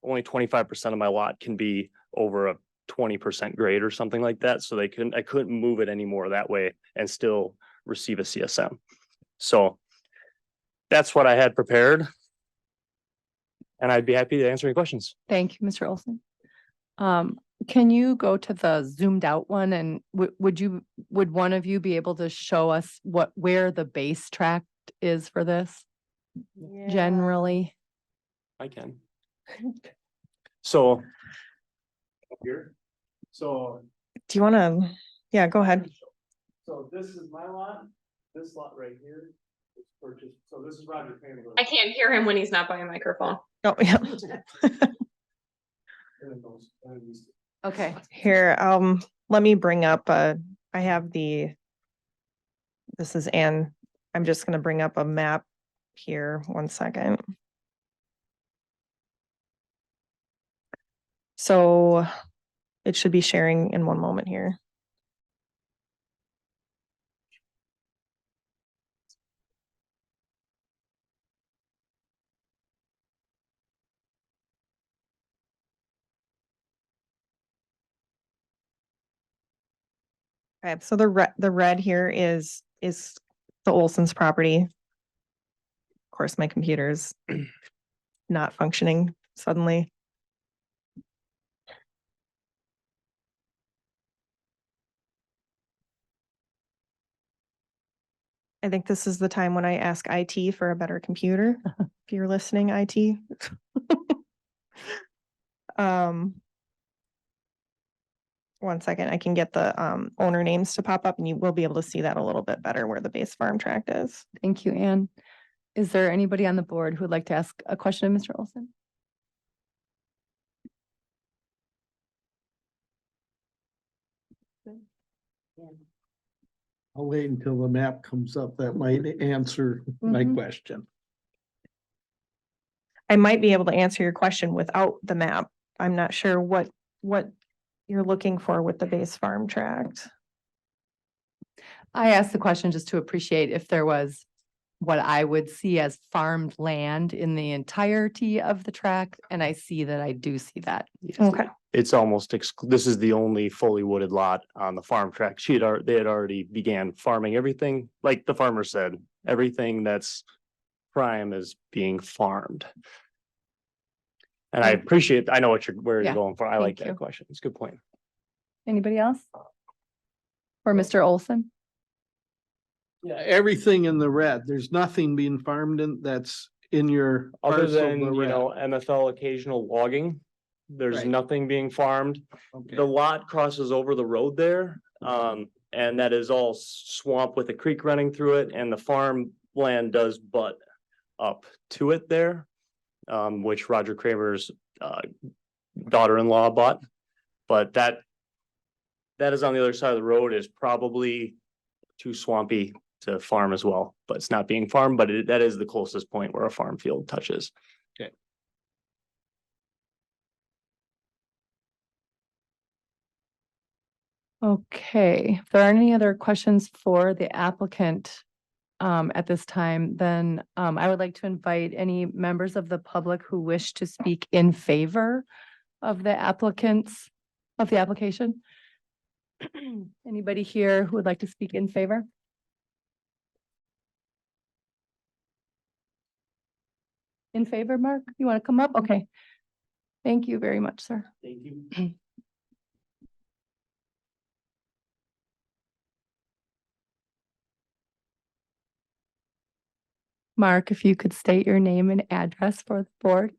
Speaker 7: Only 25% of my lot can be over a 20% grade or something like that. So I couldn't move it anymore that way and still receive a CSM. So that's what I had prepared. And I'd be happy to answer any questions.
Speaker 2: Thank you, Mr. Olson. Can you go to the zoomed out one, and would one of you be able to show us where the base tract is for this generally?
Speaker 7: I can. So. Here, so.
Speaker 5: Do you want to, yeah, go ahead.
Speaker 7: So this is my lot, this lot right here was purchased, so this is Roger Kramer.
Speaker 8: I can't hear him when he's not by a microphone.
Speaker 5: Oh, yeah.
Speaker 2: Okay.
Speaker 5: Here, let me bring up, this is Ann. I'm just gonna bring up a map here, 1 second. So it should be sharing in 1 moment here. Okay, so the red here is the Olson's property. Of course, my computer's not functioning suddenly. I think this is the time when I ask IT for a better computer, if you're listening, IT. One second, I can get the owner names to pop up and you will be able to see that a little bit better where the base farm tract is.
Speaker 2: Thank you, Ann. Is there anybody on the board who would like to ask a question of Mr. Olson?
Speaker 4: I'll wait until the map comes up. That might answer my
Speaker 2: Mhm.
Speaker 4: question.
Speaker 5: I might be able to answer your question without the map. I'm not sure what you're looking for with the base farm tract.
Speaker 2: I asked the question just to appreciate if there was what I would see as farmed land in the entirety of the tract, and I see that I do see that.
Speaker 5: Okay.
Speaker 7: It's almost, this is the only fully wooded lot on the farm tract. They had already began farming everything, like the farmer said, everything that's prime is being farmed. And I appreciate, I know where
Speaker 2: Yeah,
Speaker 7: you're going for. I like
Speaker 2: thank you.
Speaker 7: that question. It's a good point.
Speaker 2: Anybody else? For Mr. Olson?
Speaker 4: Yeah, everything in the red. There's nothing being farmed that's in your
Speaker 7: Other
Speaker 4: parcel.
Speaker 7: than,
Speaker 4: the red.
Speaker 7: MFL occasional logging, there's
Speaker 4: Right.
Speaker 7: nothing being farmed.
Speaker 4: Okay.
Speaker 7: The lot crosses over the road there, and that is all swamp with a creek running through it, and the farm land does butt up to it there, which Roger Kramer's daughter-in-law bought. But that is on the other side of the road, is probably too swampy to farm as well, but it's not being farmed, but that is the closest point where a farm field touches.
Speaker 2: Okay, if there aren't any other questions for the applicant at this time, then I would like to invite any members of the public who wish to speak in favor of the applicant's of the application? Anybody here who would like to speak in favor? In favor, Mark? You want to come up? Okay. Thank you very much, sir.
Speaker 7: Thank you.
Speaker 2: Mark, if you could state your name and address for the board.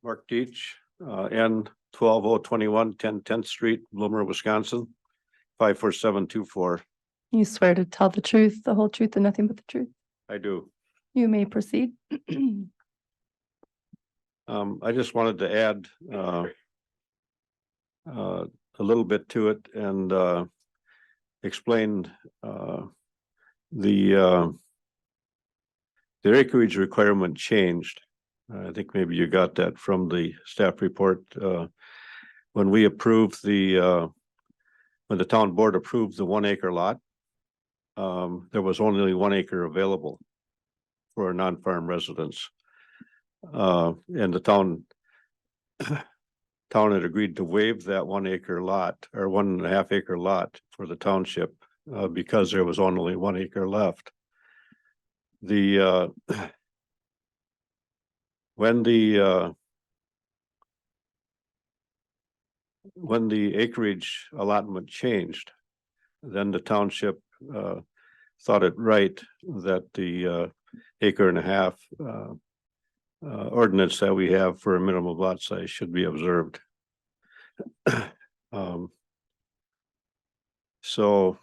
Speaker 1: Mark Deitch, N 12021 10th Street, Bloomer, Wisconsin, 54724.
Speaker 2: You swear to tell the truth, the whole truth, and nothing but the truth.
Speaker 1: I do.
Speaker 2: You may proceed.
Speaker 1: I just wanted to add a little bit to it and explain the acreage requirement changed. I think maybe you got that from the staff report. When we approved when the town board approved the 1 acre lot, there was only 1 acre available for non-farm residents. And the town had agreed to waive that 1 acre lot or 1.5 acre lot for the township because there was only 1 acre left. When the acreage allotment changed, then the township thought it right that the 1.5 acre ordinance that we have for a minimum lot size should be observed. So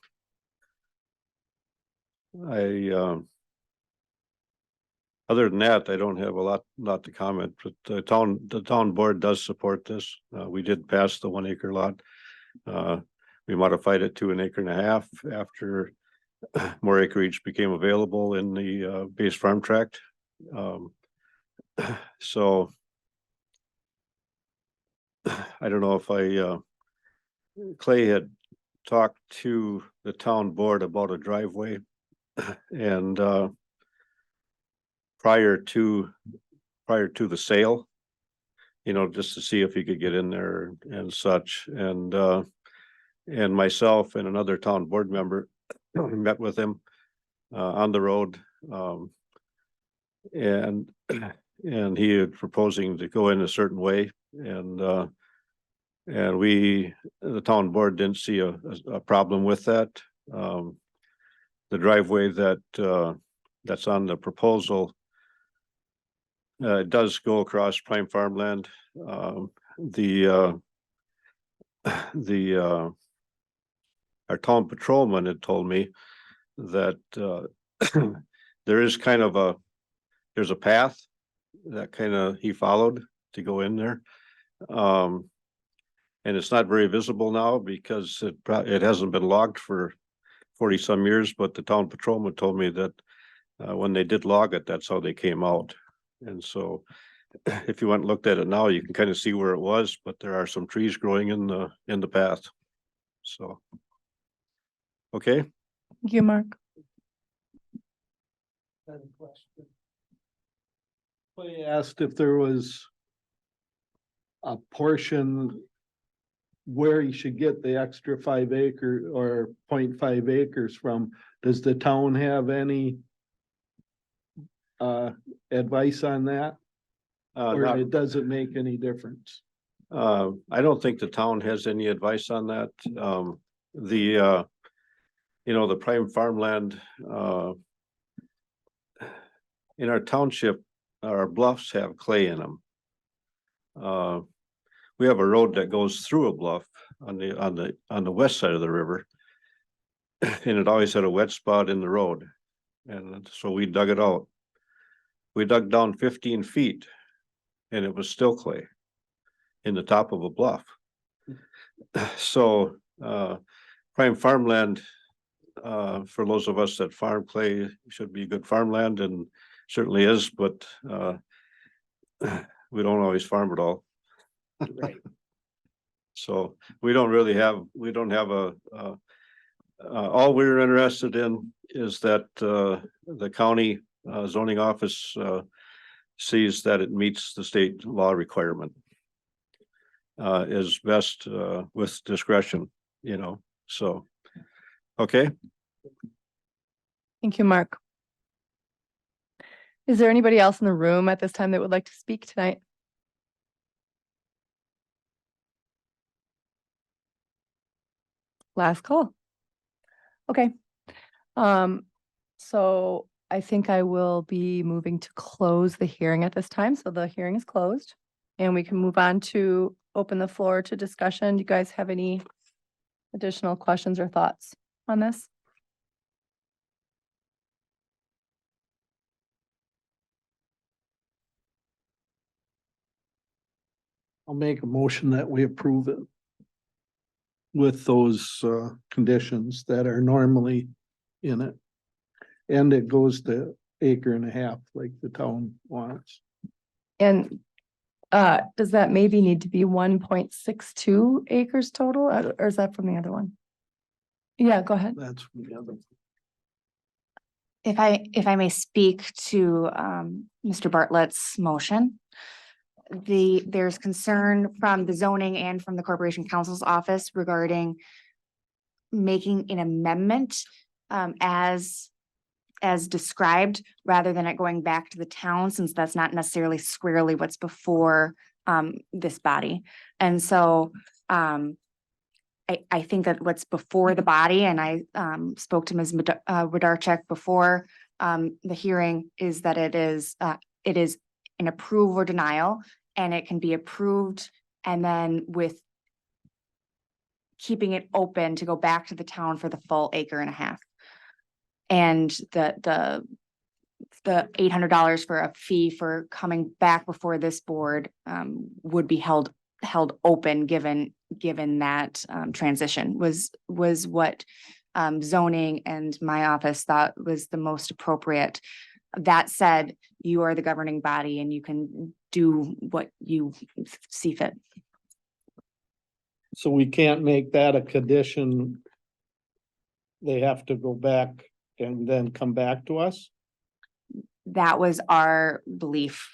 Speaker 1: other than that, I don't have a lot to comment, but the town board does support this. We did pass the 1 acre lot. We modified it to 1.5 acres after more acreage became available in the base farm tract. So I don't know if Clay had talked to the town board about a driveway and prior to the sale, just to see if he could get in there and such. And myself and another town board member met with him on the road. And he had proposing to go in a certain way, and the town board didn't see a problem with that. The driveway that's on the proposal does go across prime farmland. Our town patrolman had told me that there is there's a path that he followed to go in there. And it's not very visible now because it hasn't been logged for 40 some years, but the town patrolman told me that when they did log it, that's how they came out. And so if you went and looked at it now, you can kind of see where it was, but there are some trees growing in the path. So, okay.
Speaker 2: Thank you, Mark.
Speaker 4: I asked if there was a portion where he should get the extra 5 acre or 0.5 acres from. Does the town have any advice on that? Or it doesn't make any difference?
Speaker 1: I don't think the town has any advice on that. The prime farmland in our township, our bluffs have clay in them. We have a road that goes through a bluff on the west side of the river, and it always had a wet spot in the road, and so we dug it out. We dug down 15 feet, and it was still clay in the top of a bluff. So prime farmland, for those of us that farm clay, should be good farmland, and certainly is, but we don't always farm it all.
Speaker 3: Right.
Speaker 1: So we don't have all we're interested in is that the county zoning office sees that it meets the state law requirement. is best, with discretion, so. Okay,
Speaker 2: Thank you, Mark. Is there anybody else in the room at this time that would like to speak tonight? Last call. Okay. So I think I will be moving to close the hearing at this time. So the hearing is closed. And we can move on to open the floor to discussion. Do you guys have any additional questions or thoughts on this?
Speaker 4: I'll make a motion that we approve it with those conditions that are normally in it. And it goes to acre and a half like the town wants.
Speaker 2: And does that maybe need to be 1.62 acres total, or is that from the other one? Yeah, go ahead.
Speaker 4: That's from the other.
Speaker 6: If I may speak to Mr. Bartlett's motion. There's concern from the zoning and from the Corporation Counsel's office regarding making an amendment as described, rather than it going back to the town, since that's not necessarily squarely what's before this body. And so I think that what's before the body, and I spoke to Ms. Wodarczyk before the hearing, is that it is an approve or denial, and it can be approved and then with keeping it open to go back to the town for the full acre and a half. And the $800 for a fee for coming back before this board would be held open, given that transition was what zoning and my office thought was the most appropriate. That said, you are the governing body and you can do what you see fit.
Speaker 4: So we can't make that a condition. They have to go back and then come back to us?
Speaker 6: That was our belief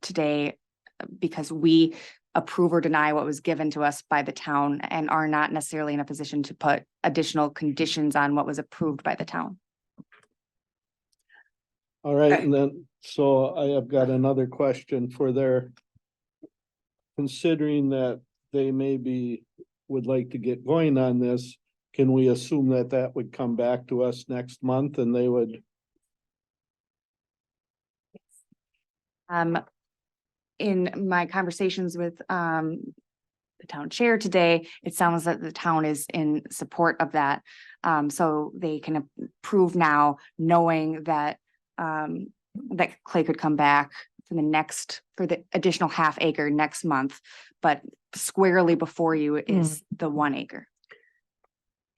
Speaker 6: today, because we approve or deny what was given to us by the town and are not necessarily in a position to put additional conditions on what was approved by the town.
Speaker 4: All right, and then, so I have got another question for their. Considering that they maybe would like to get going on this, can we assume that that would come back to us next month and they would?
Speaker 6: In my conversations with the town chair today, it sounds like the town is in support of that. So they can approve now, knowing that that Clay could come back for the additional half acre next month, but squarely before you is the 1 acre.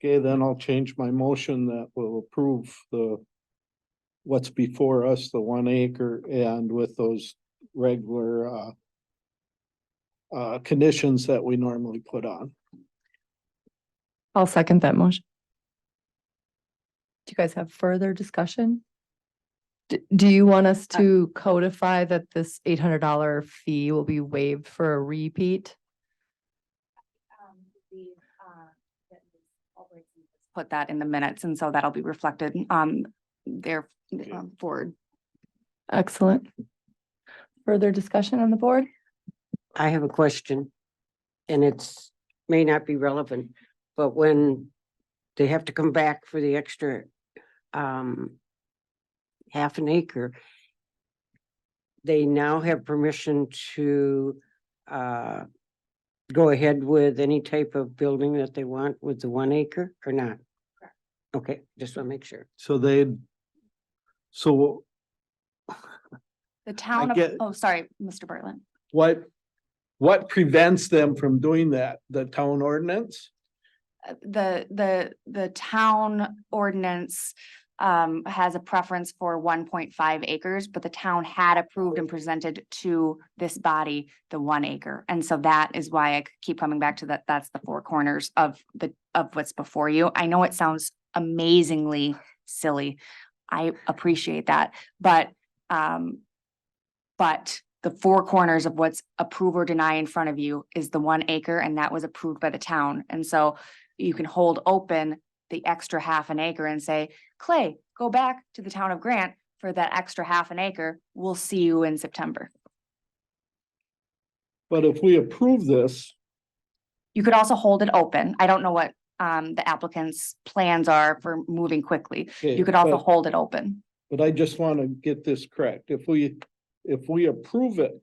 Speaker 4: Okay, then I'll change my motion that will approve what's before us, the 1 acre, and with those regular conditions that we normally put on.
Speaker 2: I'll second that motion. Do you guys have further discussion? Do you want us to codify that this $800 fee will be waived for a repeat?
Speaker 6: Put that in the minutes, and so that'll be reflected there forward.
Speaker 2: Excellent. Further discussion on the board?
Speaker 3: I have a question. And may not be relevant, but when they have to come back for the extra half an acre, they now have permission to go ahead with any type of building that they want with the 1 acre or not? Okay, just want to make sure.
Speaker 4: So
Speaker 6: The town of,
Speaker 4: get-
Speaker 6: oh, sorry, Mr. Bartlett.
Speaker 4: what prevents them from doing that? The town ordinance?
Speaker 6: The town ordinance has a preference for 1.5 acres, but the town had approved and presented to this body the 1 acre. And so that is why I keep coming back to that. That's the 4 corners of what's before you. I know it sounds amazingly silly. I appreciate that, but the four corners of what's approve or deny in front of you is the 1 acre, and that was approved by the town. And so you can hold open the extra half an acre and say, Clay, go back to the town of Grant for that extra half an acre. We'll see you in September.
Speaker 4: But if we approve this,
Speaker 6: You could also hold it open. I don't know what the applicant's plans are for moving quickly.
Speaker 4: okay,
Speaker 6: You could also
Speaker 4: but-
Speaker 6: hold it open.
Speaker 4: But I just want to get this correct. If we approve it,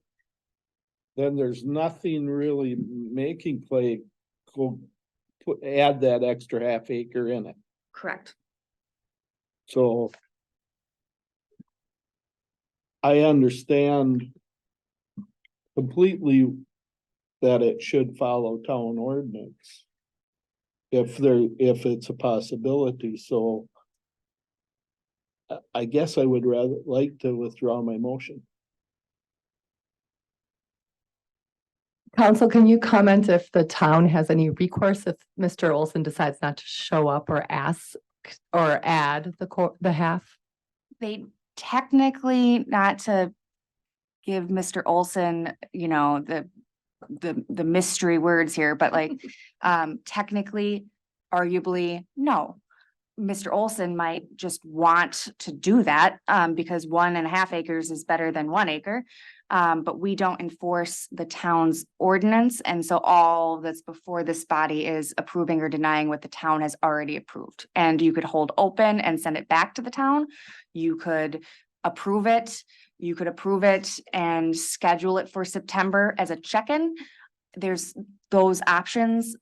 Speaker 4: then there's nothing really making Clay go add that extra half acre in it.
Speaker 6: Correct.
Speaker 4: So I understand completely that it should follow town ordinance if it's a possibility. So I guess I would rather like to withdraw my motion.
Speaker 2: Council, can you comment if the town has any recourse if Mr. Olson decides not to show up or ask or add the half?
Speaker 6: They technically, not to give Mr. Olson, the mystery words here, but like, technically, arguably, no. Mr. Olson might just want to do that, because 1.5 acres is better than 1 acre. But we don't enforce the town's ordinance, and so all that's before this body is approving or denying what the town has already approved. And you could hold open and send it back to the town. You could approve it. You could approve it and schedule it for September as a check-in. There's those options.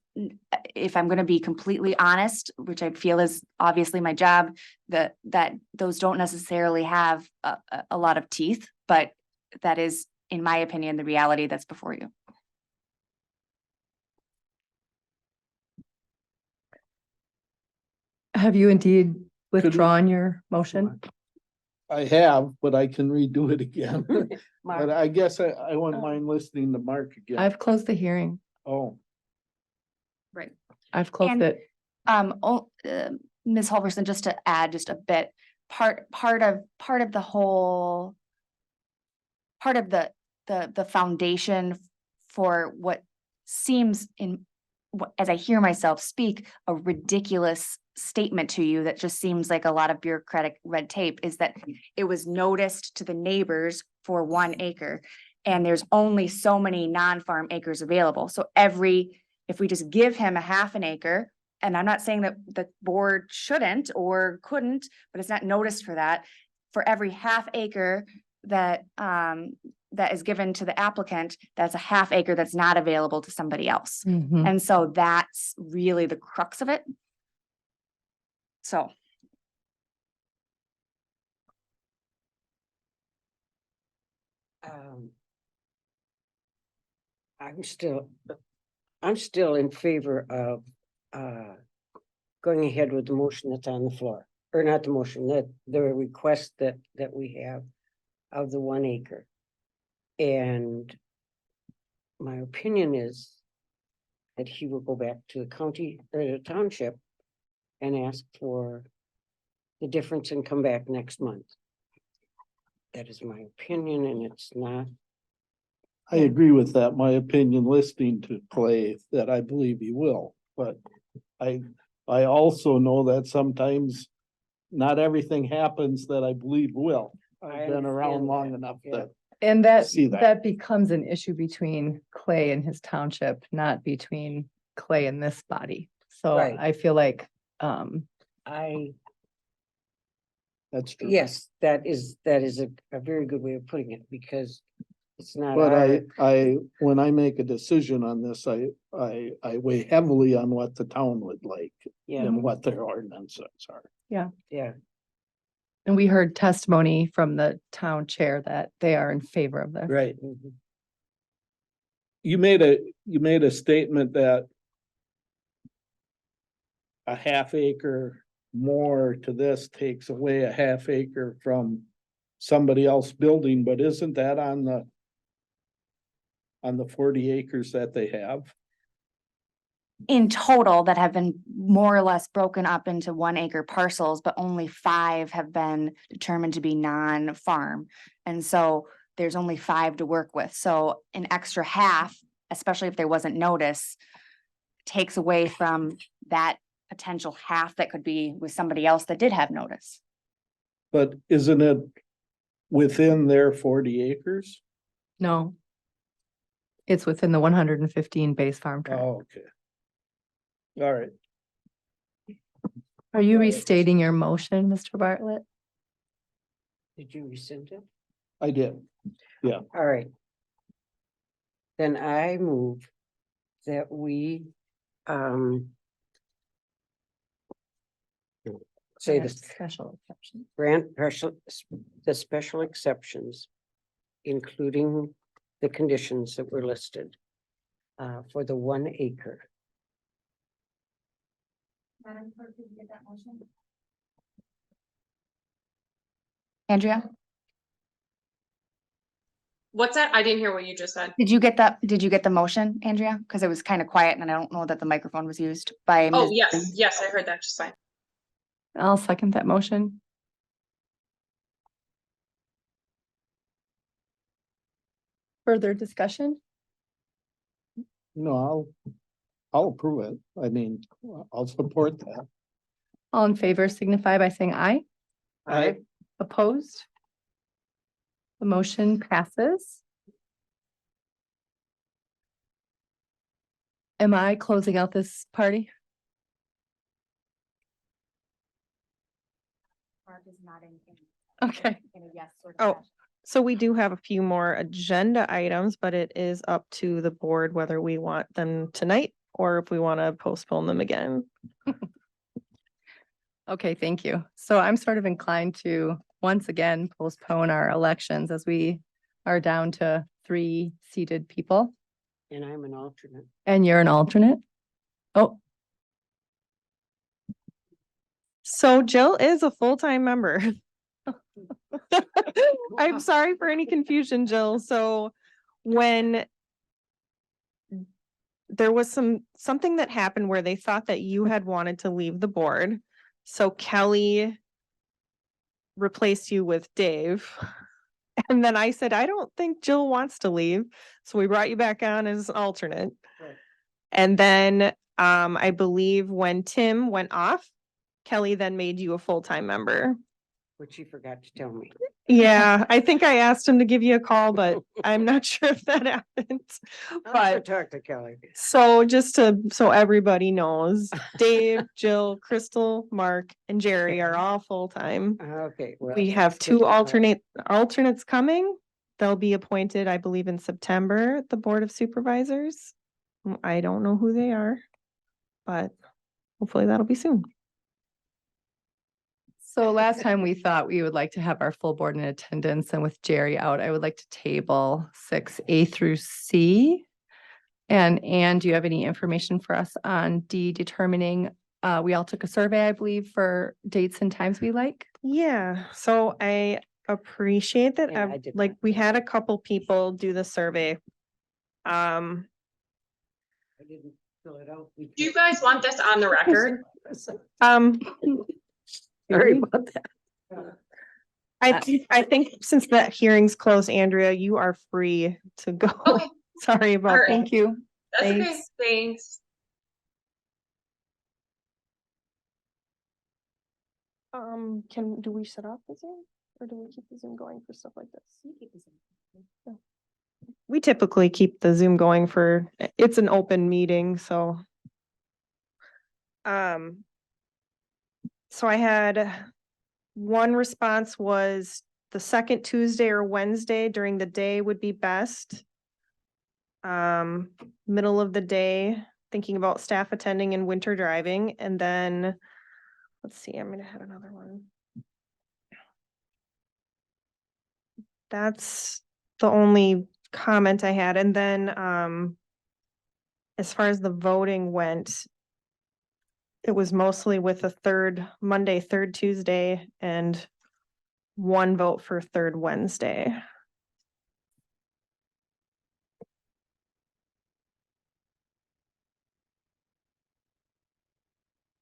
Speaker 6: If I'm gonna be completely honest, which I feel is obviously my job, that those don't necessarily have a lot of teeth, but that is, in my opinion, the reality that's before you.
Speaker 2: Have you indeed withdrawn your motion?
Speaker 4: I have, but I can redo it again. But I guess I wouldn't mind listening to Mark again.
Speaker 2: I've closed the hearing.
Speaker 4: Oh,
Speaker 6: Right.
Speaker 2: I've closed
Speaker 6: And-
Speaker 2: it.
Speaker 6: Ms. Holverson, just to add just a bit, part of the whole, part of the foundation for what seems as I hear myself speak, a ridiculous statement to you that just seems like a lot of bureaucratic red tape, is that it was noticed to the neighbors for 1 acre. And there's only so many non-farm acres available. So if we just give him a half an acre, and I'm not saying that the board shouldn't or couldn't, but it's not noticed for that. For every half acre that is given to the applicant, that's a half acre that's not available to somebody else.
Speaker 2: Mhm.
Speaker 6: And so that's really the crux of it. So.
Speaker 3: I'm still in favor of, going ahead with the motion that's on the floor, or not the motion, the request that we have of the 1 acre. And my opinion is that he will go back to the county or the township and ask for the difference and come back next month. That is my opinion, and it's not.
Speaker 4: I agree with that. My opinion, listening to Clay, that I believe he will, but I also know that sometimes not everything happens that I believe will. I've been around
Speaker 3: understand
Speaker 4: long
Speaker 3: that,
Speaker 4: enough
Speaker 3: yeah.
Speaker 4: that,
Speaker 2: And that
Speaker 4: See that.
Speaker 2: becomes an issue between Clay and his township, not between Clay and this body. So
Speaker 3: Right.
Speaker 2: I feel like,
Speaker 4: that's true.
Speaker 3: Yes, that is a very good way of putting it, because it's not.
Speaker 4: But
Speaker 3: our-
Speaker 4: when I make a decision on this, I weigh heavily on what the town would like
Speaker 3: Yeah,
Speaker 4: and what their ordinances are.
Speaker 3: yeah,
Speaker 2: and we heard testimony from the town chair that they are in favor of this.
Speaker 4: Right.
Speaker 3: mhm.
Speaker 4: You made a statement that a half acre more to this takes away a half acre from somebody else building, but isn't that on the 40 acres that they have?
Speaker 6: In total, that have been more or less broken up into 1 acre parcels, but only 5 have been determined to be non-farm. And so there's only 5 to work with. So an extra half, especially if there wasn't notice, takes away from that potential half that could be with somebody else that did have notice.
Speaker 4: But isn't it within their 40 acres?
Speaker 2: No. It's within the 115 base farm tract.
Speaker 4: Oh, okay. All right.
Speaker 2: Are you restating your motion, Mr. Bartlett?
Speaker 3: Did you rescind it?
Speaker 4: I did.
Speaker 3: All right. Then I move that we, say
Speaker 2: Grant
Speaker 3: this,
Speaker 2: Special exception.
Speaker 3: grant the special exceptions, including the conditions that were listed, for the 1 acre.
Speaker 6: Andrea,
Speaker 8: What's that? I didn't hear what you just said.
Speaker 6: did you get the motion, Andrea? Because it was kind of quiet and I don't know that the microphone was used by.
Speaker 8: Oh,
Speaker 6: Ms.
Speaker 8: yes, yes, I heard that just fine.
Speaker 2: I'll second that motion. Further discussion?
Speaker 4: No, I'll approve it. I mean, I'll support that.
Speaker 2: All in favor signify by saying aye.
Speaker 4: I,
Speaker 2: Opposed? The motion passes. Am I closing out this party?
Speaker 6: Mark is not in.
Speaker 2: Okay.
Speaker 6: In a yes sort of
Speaker 5: Oh.
Speaker 6: fashion.
Speaker 5: So we do have a few more agenda items, but it is up to the board whether we want them tonight or if we want to postpone them again.
Speaker 2: Okay, thank you. So I'm sort of inclined to once again postpone our elections as we are down to 3 seated people
Speaker 3: And I'm an alternate.
Speaker 2: and you're an alternate. Oh,
Speaker 5: So Jill is a full-time member. I'm sorry for any confusion, Jill. So when there was something that happened where they thought that you had wanted to leave the board. So Kelly replaced you with Dave. And then I said, I don't think Jill wants to leave. So we brought you back on as an alternate.
Speaker 3: Right.
Speaker 5: And then I believe when Tim went off, Kelly then made you a full-time member.
Speaker 3: Which he forgot to tell me.
Speaker 5: Yeah, I think I asked him to give you a call, but I'm not sure if that happened.
Speaker 3: I'll have to
Speaker 5: But
Speaker 3: talk to Kelly.
Speaker 5: so so everybody knows, Dave, Jill, Crystal, Mark, and Jerry are all full-time.
Speaker 3: Okay, well.
Speaker 5: We have
Speaker 3: that's good
Speaker 5: 2
Speaker 3: to know.
Speaker 5: alternates coming. They'll be appointed, I believe, in September, the Board of Supervisors. I don't know who they are, but hopefully that'll be soon.
Speaker 2: so last time we thought we would like to have our full board in attendance, and with Jerry out, I would like to table 6A through C. And do you have any information for us on D determining, we all took a survey, I believe, for dates and times we like?
Speaker 5: Yeah, so I appreciate that.
Speaker 3: Yeah, I did
Speaker 5: Like,
Speaker 3: not.
Speaker 5: we had a couple people do the survey.
Speaker 3: I didn't fill it out.
Speaker 8: Do you guys want this on the record?
Speaker 5: Um,
Speaker 3: Sorry about that.
Speaker 5: I think since the hearing's closed, Andrea, you are free to go.
Speaker 8: Okay,
Speaker 5: Sorry about
Speaker 8: Alright.
Speaker 5: that.
Speaker 2: Thank you.
Speaker 8: that's okay,
Speaker 2: Thanks.
Speaker 8: thanks.
Speaker 5: Do we shut off the Zoom or do we keep the Zoom going for stuff like this? We typically keep the Zoom going it's an open meeting, so. So I had one response was the second Tuesday or Wednesday during the day would be best. Middle of the day, thinking about staff attending and winter driving, and then, let's see, I'm gonna have another one. That's the only comment I had, and then, as far as the voting went, it was mostly with a third Monday, third Tuesday, and 1 vote for third Wednesday.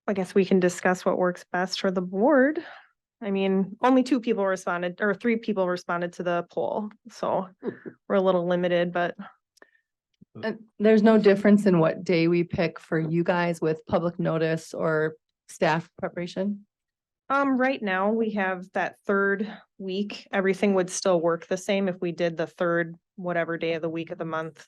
Speaker 5: I guess we can discuss what works best for the board. I mean, only 2 people responded, or 3 people responded to the poll, so we're a little limited, but
Speaker 2: And there's no difference in what day we pick for you guys with public notice or staff preparation?
Speaker 5: right now we have that 3rd week. Everything would still work the same if we did the 3rd, whatever day of the week of the month.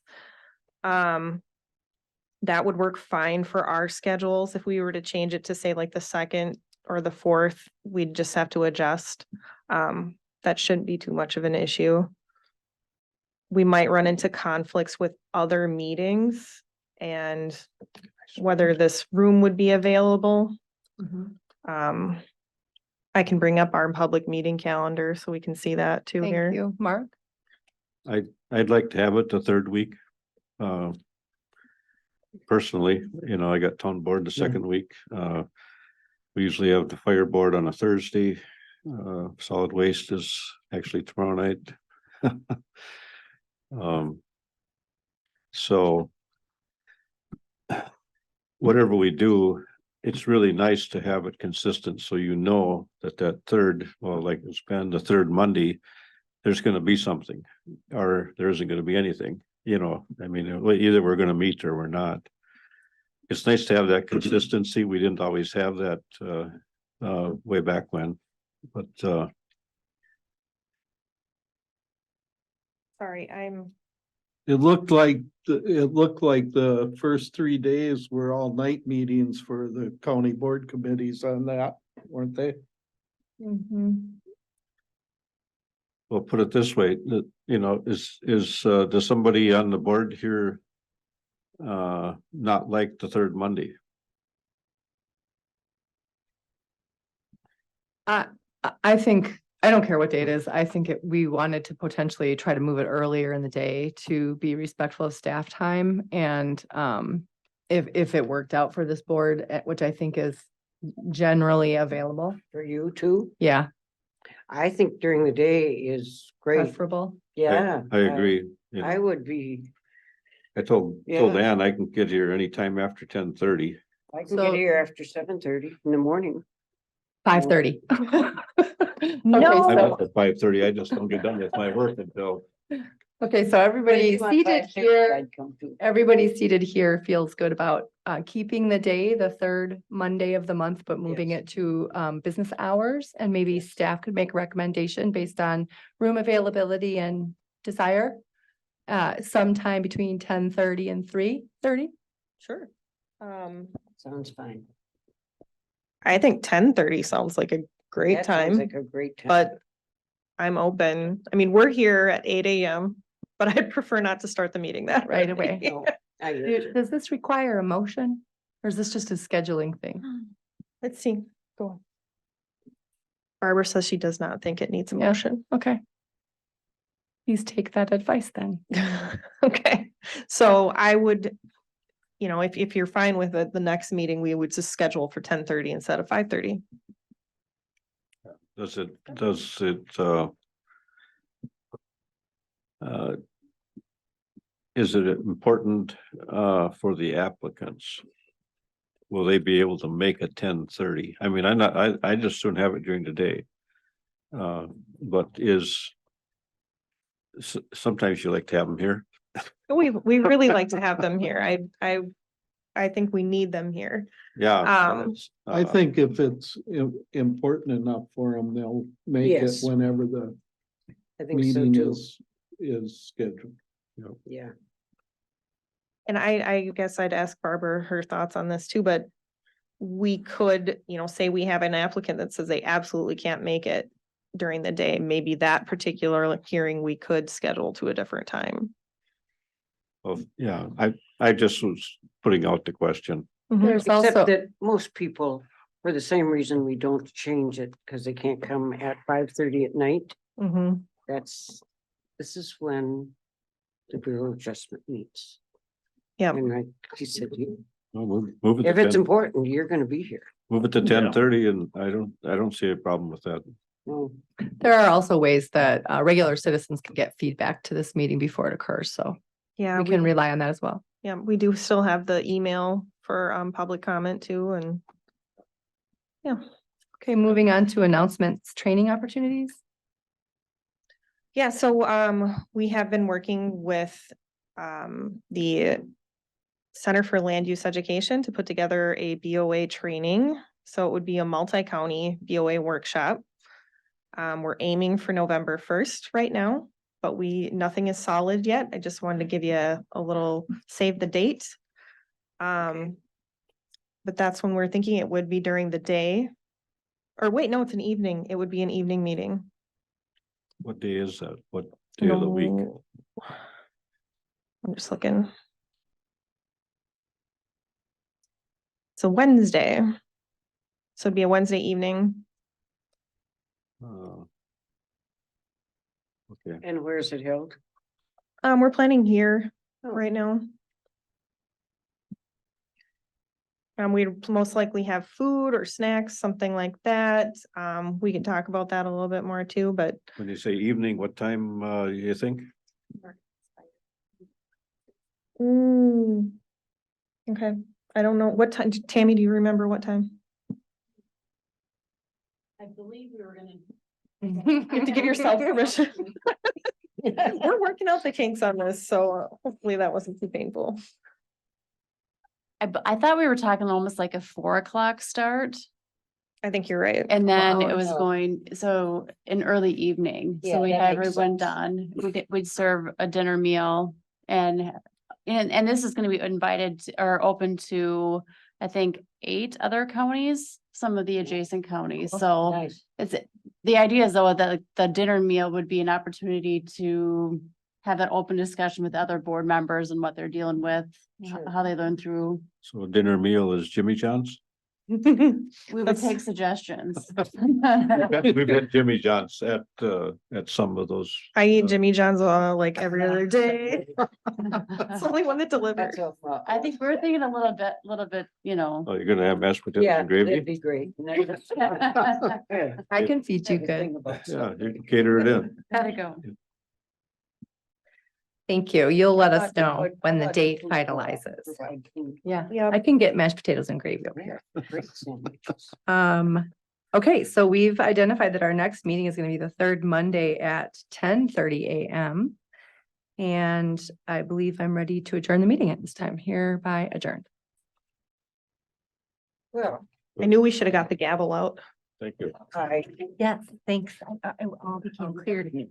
Speaker 5: That would work fine for our schedules. If we were to change it to say like the 2nd or the 4th, we'd just have to adjust. That shouldn't be too much of an issue. We might run into conflicts with other meetings and whether this room would be available. I can bring up our public meeting calendar so we can see that too
Speaker 2: Thank
Speaker 5: here.
Speaker 2: you, Mark.
Speaker 1: I'd like to have it the 3rd week. Personally, I got town board the 2nd week. We usually have the fire board on a Thursday. Solid waste is actually tomorrow night. So whatever we do, it's really nice to have it consistent, so that 3rd, well, like it's been the 3rd Monday, there's gonna be something, or there isn't gonna be anything, I mean, either we're gonna meet or we're not. It's nice to have that consistency. We didn't always have that way back when, but
Speaker 5: Sorry,
Speaker 4: It looked like the first 3 days were all night meetings for the county board committees on that, weren't they?
Speaker 1: we'll put it this way, that, does somebody on the board here not like the 3rd Monday?
Speaker 2: I think, I don't care what day it is. I think we wanted to potentially try to move it earlier in the day to be respectful of staff time. And if it worked out for this board, which I think is generally available.
Speaker 3: For you too?
Speaker 2: Yeah,
Speaker 3: I think during the day is great.
Speaker 2: preferable.
Speaker 3: Yeah.
Speaker 1: I agree.
Speaker 3: I would be,
Speaker 1: I told
Speaker 3: Yeah.
Speaker 1: Ann I can get here anytime after 10:30.
Speaker 3: I can
Speaker 2: So-
Speaker 3: get here after 7:30 in the morning.
Speaker 2: 5:30.
Speaker 5: No.
Speaker 1: I'm
Speaker 2: Okay,
Speaker 1: up at 5:30. I just don't get done with my work until.
Speaker 2: so everybody
Speaker 3: If you want
Speaker 2: seated
Speaker 3: 5:30,
Speaker 2: here,
Speaker 3: I'd come too.
Speaker 2: everybody seated here feels good about keeping the day, the 3rd Monday of the month, but moving
Speaker 3: Yes.
Speaker 2: it to business hours. And maybe staff could make a recommendation based on room availability and desire. Sometime between 10:30 and 3:30.
Speaker 5: Sure.
Speaker 3: Sounds fine.
Speaker 5: I think 10:30 sounds like a great
Speaker 3: That sounds
Speaker 5: time,
Speaker 3: like a great time.
Speaker 5: but I'm open. I mean, we're here at 8 AM, but I'd prefer not to start the meeting that
Speaker 2: Right away.
Speaker 3: No, I get you.
Speaker 2: Does this require a motion or is this just a scheduling thing?
Speaker 5: Let's see, go on. Barbara says she does not think it needs a
Speaker 2: Yeah.
Speaker 5: motion.
Speaker 2: Okay. Please take that advice then.
Speaker 5: Okay, so I would, if you're fine with it, the next meeting, we would just schedule for 10:30 instead of 5:30.
Speaker 1: Does it, is it important, for the applicants? Will they be able to make a 10:30? I mean, I just soon have it during the day. But sometimes you like to have them here.
Speaker 5: We really like to have them here. I think we need them here.
Speaker 1: Yeah.
Speaker 4: I think if it's important enough for them, they'll make it
Speaker 3: Yes.
Speaker 4: whenever the
Speaker 3: I think so
Speaker 4: meeting
Speaker 3: too.
Speaker 4: is scheduled.
Speaker 3: Yeah.
Speaker 5: And I guess I'd ask Barbara her thoughts on this too, but we could, say we have an applicant that says they absolutely can't make it during the day. Maybe that particular hearing we could schedule to a different time.
Speaker 1: Well, yeah, I just was putting out the question.
Speaker 2: There's
Speaker 3: Except
Speaker 2: also,
Speaker 3: that most people, for the same reason, we don't change it because they can't come at 5:30 at night.
Speaker 5: Mhm.
Speaker 3: This is when the Bureau of Adjustment meets.
Speaker 5: Yeah.
Speaker 3: And like she said,
Speaker 1: Well, move it
Speaker 3: if
Speaker 1: to
Speaker 3: it's
Speaker 1: 10,
Speaker 3: important, you're gonna be here.
Speaker 1: move it to 10:30 and I don't see a problem with that.
Speaker 3: No,
Speaker 2: there are also ways that regular citizens can get feedback to this meeting before it occurs. So
Speaker 5: Yeah,
Speaker 2: we can rely on that as well.
Speaker 5: yeah, we do still have the email for public comment too, and
Speaker 2: Okay, moving on to announcements, training opportunities.
Speaker 5: Yeah, so we have been working with the Center for Land Use Education to put together a BOA training. So it would be a multi-county BOA workshop. We're aiming for November 1st right now, but nothing is solid yet. I just wanted to give you a little save the date. But that's when we're thinking it would be during the day. Or wait, no, it's an evening. It would be an evening meeting.
Speaker 1: What day is that? What day of the week?
Speaker 5: No. I'm just looking. It's a Wednesday. So it'd be a Wednesday evening.
Speaker 1: Okay,
Speaker 3: And where is it held?
Speaker 5: We're planning here
Speaker 3: Oh.
Speaker 5: right now. We'd most likely have food or snacks, something like that. We can talk about that a little bit more too, but
Speaker 1: when you say evening, what time you think?
Speaker 5: Okay, I don't know. What time, Tammy, do you remember what time?
Speaker 9: I believe we were gonna.
Speaker 5: You have to give yourself permission. We're working out the kinks on this, so hopefully that wasn't too painful.
Speaker 9: I thought we were talking almost like a 4 o'clock start,
Speaker 5: I think you're right.
Speaker 9: and then it
Speaker 5: Hours.
Speaker 9: was going, so an early evening,
Speaker 3: Yeah,
Speaker 9: so we
Speaker 3: that
Speaker 9: had
Speaker 3: makes
Speaker 9: everyone
Speaker 3: sense.
Speaker 9: done. We'd serve a dinner meal and this is gonna be invited or open to, I think, 8 other counties, some of the adjacent counties, so.
Speaker 3: Nice.
Speaker 9: The idea is though that the dinner meal would be an opportunity to have that open discussion with other board members and what they're dealing with,
Speaker 3: Sure.
Speaker 9: how they learn through.
Speaker 1: So dinner meal is Jimmy John's?
Speaker 9: We would
Speaker 5: That's-
Speaker 9: take suggestions.
Speaker 1: We've had Jimmy John's at some of those.
Speaker 5: I eat Jimmy John's like every other day. It's the only one that delivers.
Speaker 3: That's all.
Speaker 9: I think we're thinking a little bit, you know.
Speaker 1: Oh, you're gonna have mashed potatoes
Speaker 3: Yeah,
Speaker 1: and
Speaker 3: that'd
Speaker 1: gravy?
Speaker 3: be great.
Speaker 2: I can feed you good.
Speaker 1: Yeah, you can cater it in.
Speaker 9: Gotta go.
Speaker 2: Thank you. You'll let us know when the date finalizes. Yeah,
Speaker 5: Yeah.
Speaker 2: I can get mashed potatoes and gravy over here. Okay, so we've identified that our next meeting is gonna be the third Monday at 10:30 a.m. And I believe I'm ready to adjourn the meeting at this time, hereby adjourned.
Speaker 3: Well,
Speaker 5: I knew we should have got the gavel out.
Speaker 1: Thank you.
Speaker 3: I.
Speaker 2: Yes, thanks. It all became clear to me.